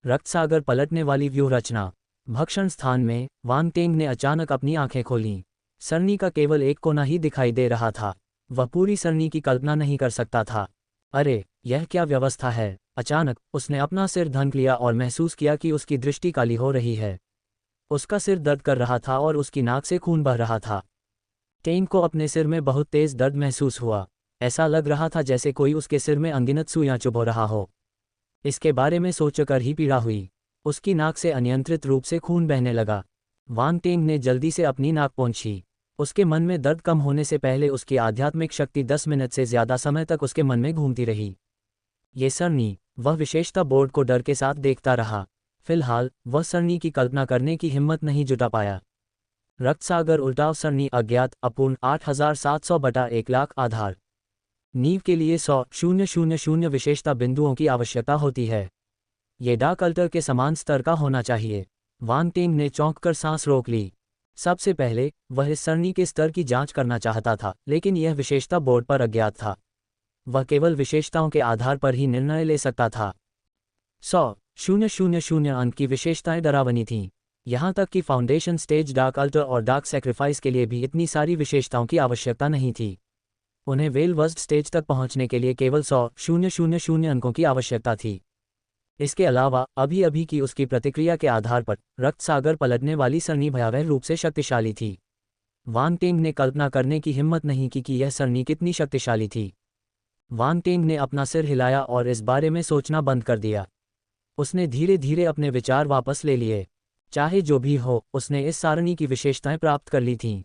Speaker 1: रक्त सागर पलटने वाली व्यूह रचना। भक्षण स्थान में वांग टेंग ने अचानक अपनी आंखें खोलीं। सरनी का केवल एक कोना ही दिखाई दे रहा था। वह पूरी सरनी की कल्पना नहीं कर सकता था। अरे, यह क्या व्यवस्था है? अचानक उसने अपना सिर ढक लिया और महसूस किया कि उसकी दृष्टि काली हो रही है। उसका सिर दर्द कर रहा था और उसकी नाक से खून बह रहा था। टेंग को अपने सिर में बहुत तेज दर्द महसूस हुआ। ऐसा लग रहा था जैसे कोई उसके सिर में अनगिनत सुइयां चुभो रहा हो। इसके बारे में सोचकर ही पीड़ा हुई। उसकी नाक से अनियंत्रित रूप से खून बहने लगा। वांग टेंग ने जल्दी से अपनी नाक पोंछी। उसके मन में दर्द कम होने से पहले उसकी आध्यात्मिक शक्ति 10 मिनट से ज़्यादा समय तक उसके मन में घूमती रही। ये सरनी, वह विशेषता बोर्ड को डर के साथ देखता रहा। फिलहाल वह सरनी की कल्पना करने की हिम्मत नहीं जुटा पाया। रक्तसागर उल्टाव सरनी अज्ञात अपूर्ण 8700/1,00,000 आधार। नींव के लिए 100,000 विशेषता बिंदुओं की आवश्यकता होती है। ये डार्क अल्टर के समान स्तर का होना चाहिए। वांग टेंग ने चौंककर सांस रोक ली। सबसे पहले वह इस सरनी के स्तर की जांच करना चाहता था, लेकिन यह विशेषता बोर्ड पर अज्ञात था। वह केवल विशेषताओं के आधार पर ही निर्णय ले सकता था। 100,000 अंक की विशेषताएं डरावनी थीं। यहाँ तक कि फाउंडेशन स्टेज डार्क अल्टर और डार्क सैक्रिफाइस के लिए भी इतनी सारी विशेषताओं की आवश्यकता नहीं थी। उन्हें वेल वर्स्ट स्टेज तक पहुंचने के लिए केवल 100,000 अंकों की आवश्यकता थी। इसके अलावा अभी अभी की उसकी प्रतिक्रिया के आधार पर रक्त सागर पलटने वाली सरनी भयावह रूप से शक्तिशाली थी। वांग टेंग ने कल्पना करने की हिम्मत नहीं की कि यह सरनी कितनी शक्तिशाली थी। वांग टेंग ने अपना सिर हिलाया और इस बारे में सोचना बंद कर दिया। उसने धीरे धीरे अपने विचार वापस ले लिए। चाहे जो भी हो, उसने इस सारणी की विशेषताएं प्राप्त कर ली थीं।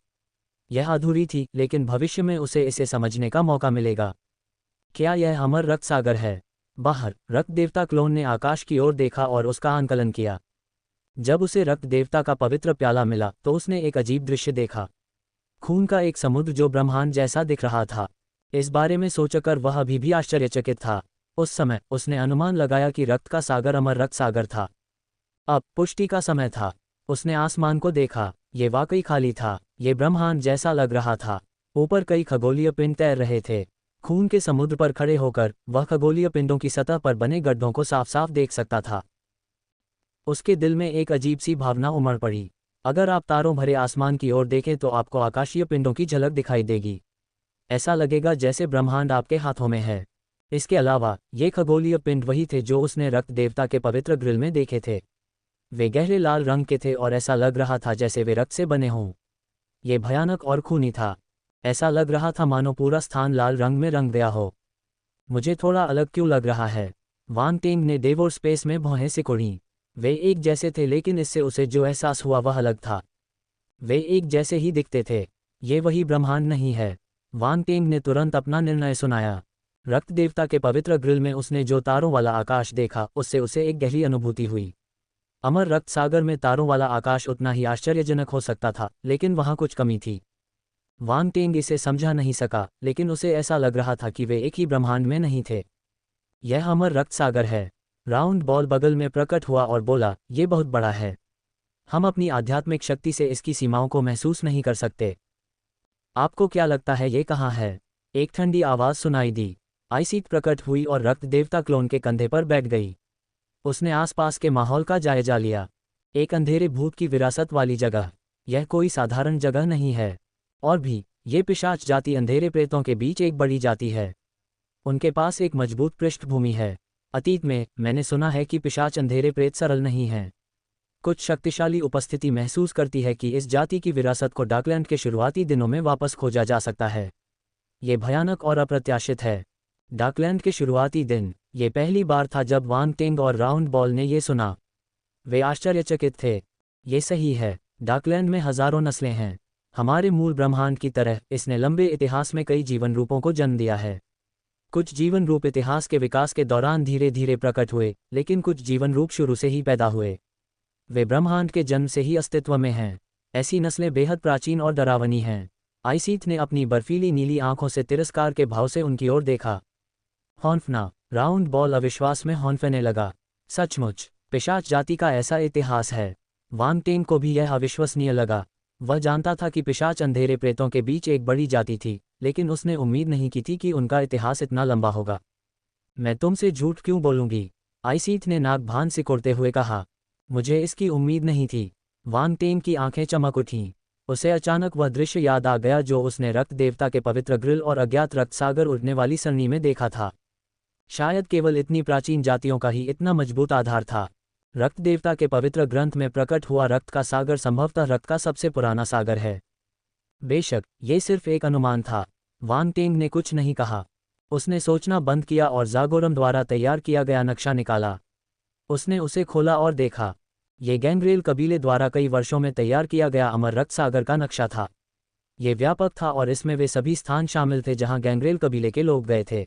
Speaker 1: यह अधूरी थी, लेकिन भविष्य में उसे इसे समझने का मौका मिलेगा। क्या यह अमर रक्त सागर है? बाहर रक्त देवता क्लोन ने आकाश की ओर देखा और उसका आंकलन किया। जब उसे रक्त देवता का पवित्र प्याला मिला तो उसने एक अजीब दृश्य देखा। खून का एक समुद्र जो ब्रह्मांड जैसा दिख रहा था। इस बारे में सोचकर वह अभी भी आश्चर्यचकित था। उस समय उसने अनुमान लगाया कि रक्त का सागर अमर रक्त सागर था। अब पुष्टि का समय था। उसने आसमान को देखा। ये वाकई खाली था। ये ब्रह्मांड जैसा लग रहा था। ऊपर कई खगोलीय पिंड तैर रहे थे। खून के समुद्र पर खड़े होकर वह खगोलीय पिंडों की सतह पर बने गड्ढों को साफ साफ देख सकता था। उसके दिल में एक अजीब सी भावना उमड़ पड़ी। अगर आप तारों भरे आसमान की ओर देखें तो आपको आकाशीय पिंडों की झलक दिखाई देगी। ऐसा लगेगा जैसे ब्रह्मांड आपके हाथों में है। इसके अलावा ये खगोलीय पिंड वही थे जो उसने रक्त देवता के पवित्र ग्रिल में देखे थे। वे गहरे लाल रंग के थे और ऐसा लग रहा था जैसे वे रक्त से बने हों। ये भयानक और खूनी था। ऐसा लग रहा था मानो पूरा स्थान लाल रंग में रंग गया हो। मुझे थोड़ा अलग क्यों लग रहा है? वांग टेंग ने देवोर स्पेस में भौहें सिकुड़ीं। वे एक जैसे थे, लेकिन इससे उसे जो एहसास हुआ वह अलग था। वे एक जैसे ही दिखते थे। ये वही ब्रह्मांड नहीं है। वांग टेंग ने तुरंत अपना निर्णय सुनाया। रक्त देवता के पवित्र ग्रिल में उसने जो तारों वाला आकाश देखा, उससे उसे एक गहरी अनुभूति हुई। अमर रक्त सागर में तारों वाला आकाश उतना ही आश्चर्यजनक हो सकता था, लेकिन वहाँ कुछ कमी थी। वांग टेंग इसे समझा नहीं सका, लेकिन उसे ऐसा लग रहा था कि वे एक ही ब्रह्मांड में नहीं थे। यह अमर रक्त सागर है। राउंड बॉल बगल में प्रकट हुआ और बोला, ये बहुत बड़ा है। हम अपनी आध्यात्मिक शक्ति से इसकी सीमाओं को महसूस नहीं कर सकते। आपको क्या लगता है ये कहाँ है? एक ठंडी आवाज़ सुनाई दी। आइसीट प्रकट हुई और रक्त देवता क्लोन के कंधे पर बैठ गई। उसने आसपास के माहौल का जायजा लिया। एक अंधेरे भूत की विरासत वाली जगह। यह कोई साधारण जगह नहीं है। और भी, ये पिशाच जाति अंधेरे प्रेतों के बीच एक बड़ी जाति है। उनके पास एक मजबूत पृष्ठभूमि है। अतीत में मैंने सुना है कि पिशाच अंधेरे प्रेत सरल नहीं हैं। कुछ शक्तिशाली उपस्थिति महसूस करती है कि इस जाति की विरासत को डार्कलैंड के शुरुआती दिनों में वापस खोजा जा सकता है। ये भयानक और अप्रत्याशित है। डार्कलैंड के शुरुआती दिन। ये पहली बार था जब वांग टेंग और राउंड बॉल ने ये सुना। वे आश्चर्यचकित थे। ये सही है। डार्कलैंड में हजारों नस्लें हैं। हमारे मूल ब्रह्मांड की तरह इसने लंबे इतिहास में कई जीवन रूपों को जन्म दिया है। कुछ जीवन रूप इतिहास के विकास के दौरान धीरे धीरे प्रकट हुए, लेकिन कुछ जीवन रूप शुरू से ही पैदा हुए। वे ब्रह्मांड के जन्म से ही अस्तित्व में हैं। ऐसी नस्लें बेहद प्राचीन और डरावनी हैं। आइसीथ ने अपनी बर्फीली नीली आंखों से तिरस्कार के भाव से उनकी ओर देखा। हॉन्फना। राउंड बॉल अविश्वास में हॉन्फने लगा। सचमुच, पिशाच जाति का ऐसा इतिहास है। वांग टेंग को भी यह अविश्वसनीय लगा। वह जानता था कि पिशाच अंधेरे प्रेतों के बीच एक बड़ी जाति थी, लेकिन उसने उम्मीद नहीं की थी कि उनका इतिहास इतना लंबा होगा। मैं तुमसे झूठ क्यों बोलूंगी? आइसीथ ने नाक भान सिकोड़ते हुए कहा। मुझे इसकी उम्मीद नहीं थी। वांग टेन की आंखें चमक उठीं। उसे अचानक वह दृश्य याद आ गया जो उसने रक्त देवता के पवित्र ग्रिल और अज्ञात रक्त सागर उड़ने वाली सरनी में देखा था। शायद केवल इतनी प्राचीन जातियों का ही इतना मजबूत आधार था। रक्त देवता के पवित्र ग्रंथ में प्रकट हुआ रक्त का सागर संभवतः रक्त का सबसे पुराना सागर है। बेशक ये सिर्फ एक अनुमान था। वांग टेंग ने कुछ नहीं कहा। उसने सोचना बंद किया और जागोरम द्वारा तैयार किया गया नक्शा निकाला। उसने उसे खोला और देखा। ये गैंग्रेल कबीले द्वारा कई वर्षों में तैयार किया गया अमर रक्त सागर का नक्शा था। ये व्यापक था और इसमें वे सभी स्थान शामिल थे जहां गैंग्रेल कबीले के लोग गए थे।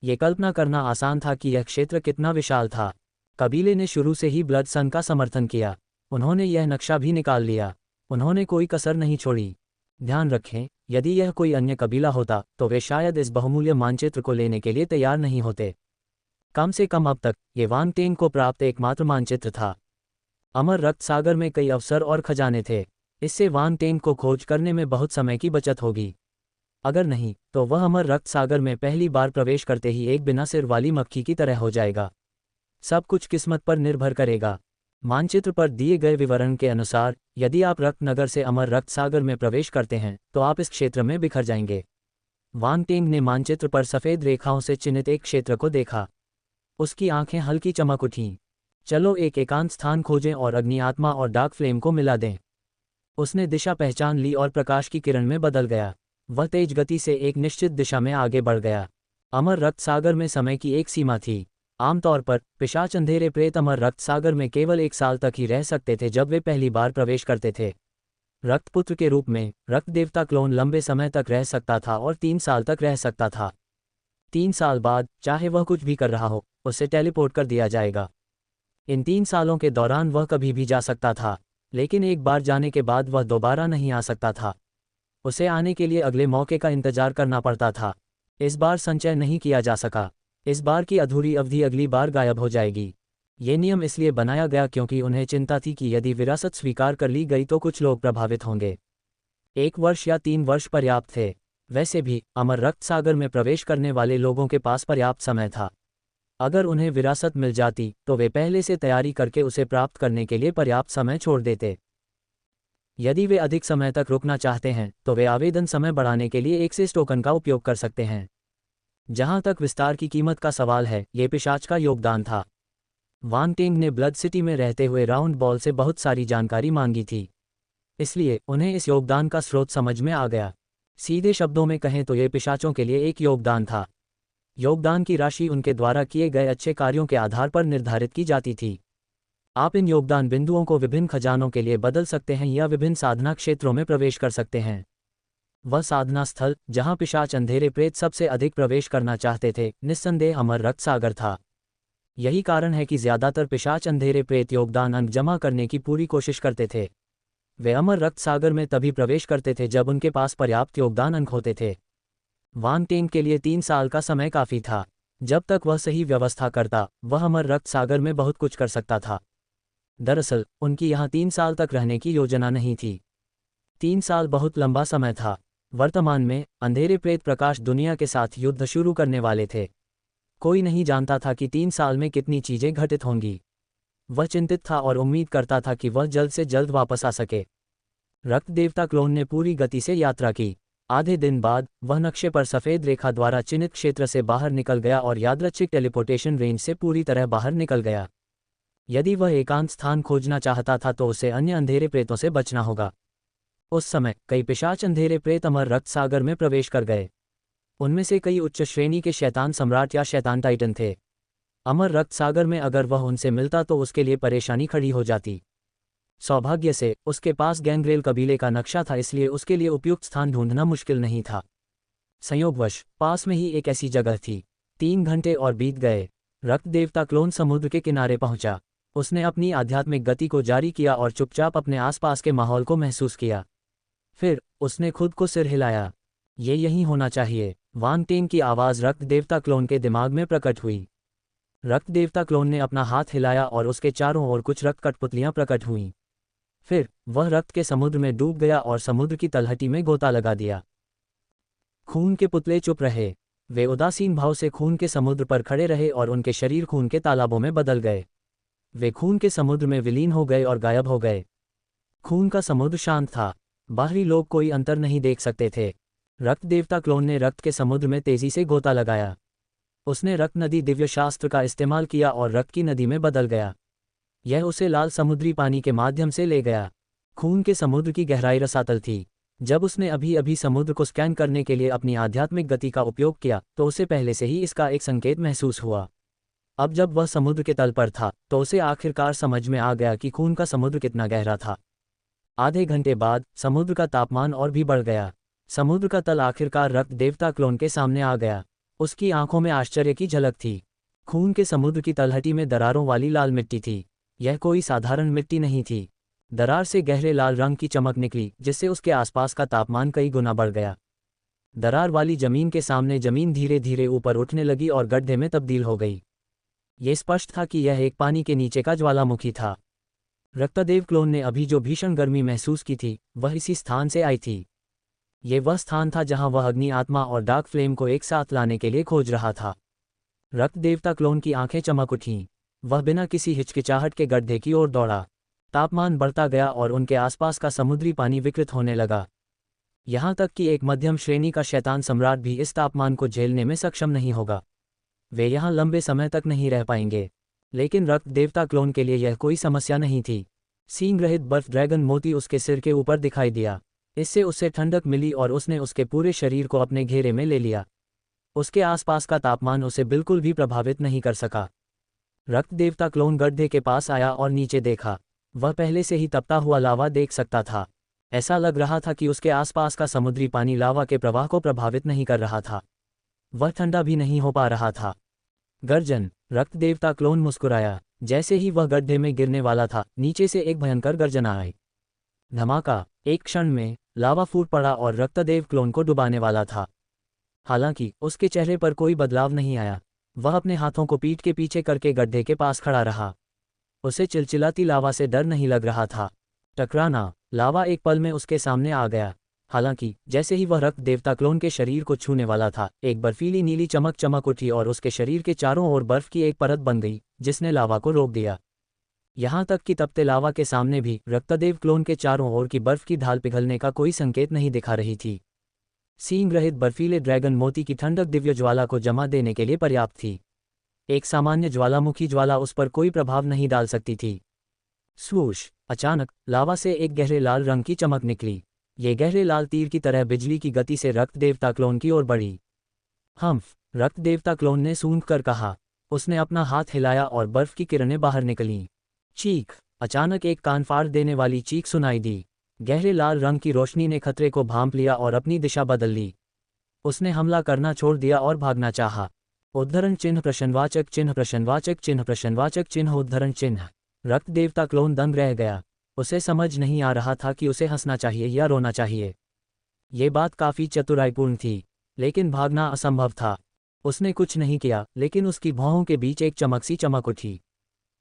Speaker 1: ये कल्पना करना आसान था कि यह क्षेत्र कितना विशाल था। कबीले ने शुरू से ही ब्लड सन का समर्थन किया। उन्होंने यह नक्शा भी निकाल लिया। उन्होंने कोई कसर नहीं छोड़ी। ध्यान रखें, यदि यह कोई अन्य कबीला होता तो वे शायद इस बहुमूल्य मानचित्र को लेने के लिए तैयार नहीं होते। कम से कम अब तक ये वांग टेंग को प्राप्त एकमात्र मानचित्र था। अमर रक्त सागर में कई अवसर और खजाने थे। इससे वांग टेंग को खोज करने में बहुत समय की बचत होगी। अगर नहीं तो वह अमर रक्त सागर में पहली बार प्रवेश करते ही एक बिना सिर वाली मक्खी की तरह हो जाएगा। सब कुछ किस्मत पर निर्भर करेगा। मानचित्र पर दिए गए विवरण के अनुसार यदि आप रक्त नगर से अमर रक्त सागर में प्रवेश करते हैं तो आप इस क्षेत्र में बिखर जाएंगे। वांग टेंग ने मानचित्र पर सफ़ेद रेखाओं से चिन्हित एक क्षेत्र को देखा। उसकी आंखें हल्की चमक उठीं। चलो एक एकांत स्थान खोजें और अग्नि आत्मा और डार्क फ्लेम को मिला दें। उसने दिशा पहचान ली और प्रकाश की किरण में बदल गया। वह तेज गति से एक निश्चित दिशा में आगे बढ़ गया। अमर रक्त सागर में समय की एक सीमा थी। आमतौर पर पिशाच अंधेरे प्रेत अमर रक्त सागर में केवल 1 साल तक ही रह सकते थे जब वे पहली बार प्रवेश करते थे। रक्तपुत्र के रूप में रक्त देवता क्लोन लंबे समय तक रह सकता था और 3 साल तक रह सकता था। 3 साल बाद चाहे वह कुछ भी कर रहा हो उसे टेलीपोर्ट कर दिया जाएगा। इन 3 सालों के दौरान वह कभी भी जा सकता था, लेकिन एक बार जाने के बाद वह दोबारा नहीं आ सकता था। उसे आने के लिए अगले मौके का इंतजार करना पड़ता था। इस बार संचय नहीं किया जा सका। इस बार की अधूरी अवधि अगली बार गायब हो जाएगी। ये नियम इसलिए बनाया गया क्योंकि उन्हें चिंता थी कि यदि विरासत स्वीकार कर ली गई तो कुछ लोग प्रभावित होंगे। 1 वर्ष या 3 वर्ष पर्याप्त थे। वैसे भी अमर रक्त सागर में प्रवेश करने वाले लोगों के पास पर्याप्त समय था। अगर उन्हें विरासत मिल जाती तो वे पहले से तैयारी करके उसे प्राप्त करने के लिए पर्याप्त समय छोड़ देते। यदि वे अधिक समय तक रुकना चाहते हैं तो वे आवेदन समय बढ़ाने के लिए एक्सेस टोकन का उपयोग कर सकते हैं। जहां तक विस्तार की कीमत का सवाल है, ये पिशाच का योगदान था। वांग टेंग ने ब्लड सिटी में रहते हुए राउंड बॉल से बहुत सारी जानकारी मांगी थी, इसलिए उन्हें इस योगदान का स्रोत समझ में आ गया। सीधे शब्दों में कहें तो ये पिशाचों के लिए एक योगदान था। योगदान की राशि उनके द्वारा किए गए अच्छे कार्यों के आधार पर निर्धारित की जाती थी। आप इन योगदान बिंदुओं को विभिन्न खजानों के लिए बदल सकते हैं या विभिन्न साधना क्षेत्रों में प्रवेश कर सकते हैं। वह साधना स्थल जहां पिशाच अंधेरे प्रेत सबसे अधिक प्रवेश करना चाहते थे, निस्संदेह अमर रक्त सागर था। यही कारण है कि ज्यादातर पिशाच अंधेरे प्रेत योगदान अंक जमा करने की पूरी कोशिश करते थे। वे अमर रक्त सागर में तभी प्रवेश करते थे जब उनके पास पर्याप्त योगदान अंक होते थे। वांग टेंग के लिए 3 साल का समय काफी था। जब तक वह सही व्यवस्था करता, वह अमर रक्त सागर में बहुत कुछ कर सकता था। दरअसल उनकी यहाँ 3 साल तक रहने की योजना नहीं थी। 3 साल बहुत लंबा समय था। वर्तमान में अंधेरे प्रेत प्रकाश दुनिया के साथ युद्ध शुरू करने वाले थे। कोई नहीं जानता था कि 3 साल में कितनी चीजें घटित होंगी। वह चिंतित था और उम्मीद करता था कि वह जल्द से जल्द वापस आ सके। रक्त देवता क्लोन ने पूरी गति से यात्रा की। आधे दिन बाद वह नक्शे पर सफेद रेखा द्वारा चिन्हित क्षेत्र से बाहर निकल गया और यादृच्छिक टेलीपोर्टेशन रेंज से पूरी तरह बाहर निकल गया। यदि वह एकांत स्थान खोजना चाहता था तो उसे अन्य अंधेरे प्रेतों से बचना होगा। उस समय कई पिशाच अंधेरे प्रेत अमर रक्त सागर में प्रवेश कर गए। उनमें से कई उच्च श्रेणी के शैतान सम्राट या शैतान टाइटन थे। अमर रक्त सागर में अगर वह उनसे मिलता तो उसके लिए परेशानी खड़ी हो जाती। सौभाग्य से उसके पास गैंग्रेल कबीले का नक्शा था, इसलिए उसके लिए उपयुक्त स्थान ढूंढना मुश्किल नहीं था। संयोगवश पास में ही एक ऐसी जगह थी। 3 घंटे और बीत गए। रक्त देवता क्लोन समुद्र के किनारे पहुंचा। उसने अपनी आध्यात्मिक गति को जारी किया और चुपचाप अपने आसपास के माहौल को महसूस किया। फिर उसने खुद को सिर हिलाया। ये यहीं होना चाहिए। वांग टेंग की आवाज़ रक्त देवता क्लोन के दिमाग में प्रकट हुई। रक्त देवता क्लोन ने अपना हाथ हिलाया और उसके चारों ओर कुछ रक्त कठपुतलियां प्रकट हुईं। फिर वह रक्त के समुद्र में डूब गया और समुद्र की तलहटी में गोता लगा दिया। खून के पुतले चुप रहे। वे उदासीन भाव से खून के समुद्र पर खड़े रहे और उनके शरीर खून के तालाबों में बदल गए। वे खून के समुद्र में विलीन हो गए और गायब हो गए। खून का समुद्र शांत था। बाहरी लोग कोई अंतर नहीं देख सकते थे। रक्त देवता क्लोन ने रक्त के समुद्र में तेजी से गोता लगाया। उसने रक्त नदी दिव्य शास्त्र का इस्तेमाल किया और रक्त की नदी में बदल गया। यह उसे लाल समुद्री पानी के माध्यम से ले गया। खून के समुद्र की गहराई रसातल थी। जब उसने अभी अभी समुद्र को स्कैन करने के लिए अपनी आध्यात्मिक गति का उपयोग किया तो उसे पहले से ही इसका एक संकेत महसूस हुआ। अब जब वह समुद्र के तल पर था तो उसे आखिरकार समझ में आ गया कि खून का समुद्र कितना गहरा था। आधे घंटे बाद समुद्र का तापमान और भी बढ़ गया। समुद्र का तल आखिरकार रक्त देवता क्लोन के सामने आ गया। उसकी आंखों में आश्चर्य की झलक थी। खून के समुद्र की तलहटी में दरारों वाली लाल मिट्टी थी। यह कोई साधारण मिट्टी नहीं थी। दरार से गहरे लाल रंग की चमक निकली जिससे उसके आसपास का तापमान कई गुना बढ़ गया। दरार वाली जमीन के सामने जमीन धीरे धीरे ऊपर उठने लगी और गड्ढे में तब्दील हो गई। ये स्पष्ट था कि यह एक पानी के नीचे का ज्वालामुखी था। रक्तदेव क्लोन ने अभी जो भीषण गर्मी महसूस की थी वह इसी स्थान से आई थी। ये वह स्थान था जहां वह अग्नि आत्मा और डार्क फ्लेम को एक साथ लाने के लिए खोज रहा था। रक्त देवता क्लोन की आंखें चमक उठीं। वह बिना किसी हिचकिचाहट के गड्ढे की ओर दौड़ा। तापमान बढ़ता गया और उनके आसपास का समुद्री पानी विकृत होने लगा। यहाँ तक कि एक मध्यम श्रेणी का शैतान सम्राट भी इस तापमान को झेलने में सक्षम नहीं होगा। वे यहाँ लंबे समय तक नहीं रह पाएंगे। लेकिन रक्त देवता क्लोन के लिए यह कोई समस्या नहीं थी। सींग रहित बर्फ ड्रैगन मोती उसके सिर के ऊपर दिखाई दिया। इससे उसे ठंडक मिली और उसने उसके पूरे शरीर को अपने घेरे में ले लिया। उसके आसपास का तापमान उसे बिल्कुल भी प्रभावित नहीं कर सका। रक्त देवता क्लोन गड्ढे के पास आया और नीचे देखा। वह पहले से ही तपता हुआ लावा देख सकता था। ऐसा लग रहा था कि उसके आसपास का समुद्री पानी लावा के प्रवाह को प्रभावित नहीं कर रहा था। वह ठंडा भी नहीं हो पा रहा था। गर्जन। रक्त देवता क्लोन मुस्कुराया। जैसे ही वह गड्ढे में गिरने वाला था नीचे से एक भयंकर गर्जना आई। धमाका। एक क्षण में लावा फूट पड़ा और रक्तदेव क्लोन को डुबाने वाला था। हालांकि उसके चेहरे पर कोई बदलाव नहीं आया। वह अपने हाथों को पीठ के पीछे करके गड्ढे के पास खड़ा रहा। उसे चिलचिलाती लावा से डर नहीं लग रहा था। टकराना। लावा एक पल में उसके सामने आ गया। हालांकि जैसे ही वह रक्त देवता क्लोन के शरीर को छूने वाला था एक बर्फीली नीली चमक चमक उठी और उसके शरीर के चारों ओर बर्फ की एक परत बन गई जिसने लावा को रोक दिया। यहाँ तक कि तपते लावा के सामने भी रक्तदेव क्लोन के चारों ओर की बर्फ की ढाल पिघलने का कोई संकेत नहीं दिखा रही थी। सींग रहित बर्फीले ड्रैगन मोती की ठंडक दिव्य ज्वाला को जमा देने के लिए पर्याप्त थी। एक सामान्य ज्वालामुखी ज्वाला उस पर कोई प्रभाव नहीं डाल सकती थी। स्वूश। अचानक लावा से एक गहरे लाल रंग की चमक निकली। ये गहरे लाल तीर की तरह बिजली की गति से रक्त देवता क्लोन की ओर बढ़ी। हम्फ। रक्त देवता क्लोन ने सूंघ कर कहा। उसने अपना हाथ हिलाया और बर्फ की किरणें बाहर निकलीं। चीख। अचानक एक कान फाड़ देने वाली चीख सुनाई दी। गहरे लाल रंग की रोशनी ने खतरे को भांप लिया और अपनी दिशा बदल ली। उसने हमला करना छोड़ दिया और भागना चाहा। उद्धरण चिन्ह प्रश्नवाचक चिन्ह प्रश्नवाचक चिन्ह प्रश्नवाचक चिन्ह उद्धरण चिन्ह। रक्त देवता क्लोन दंग रह गया। उसे समझ नहीं आ रहा था कि उसे हंसना चाहिए या रोना चाहिए। ये बात काफी चतुराईपूर्ण थी लेकिन भागना असंभव था। उसने कुछ नहीं किया लेकिन उसकी भौहों के बीच एक चमक सी चमक उठी।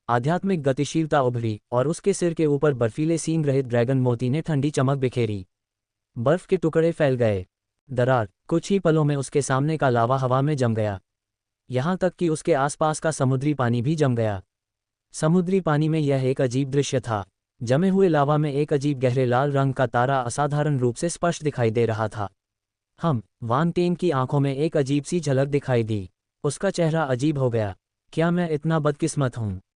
Speaker 1: आध्यात्मिक गतिशीलता उभरी और उसके सिर के ऊपर बर्फीले सींग रहित ड्रैगन मोती ने ठंडी चमक बिखेरी। बर्फ के टुकड़े फैल गए। दरार। कुछ ही पलों में उसके सामने का लावा हवा में जम गया। यहाँ तक कि उसके आसपास का समुद्री पानी भी जम गया। समुद्री पानी में यह एक अजीब दृश्य था। जमे हुए लावा में एक अजीब गहरे लाल रंग का तारा असाधारण रूप से स्पष्ट दिखाई दे रहा था। वान टेन की आंखों में एक अजीब सी झलक दिखाई दी। उसका चेहरा अजीब हो गया। क्या मैं इतना बदकिस्मत हूँ?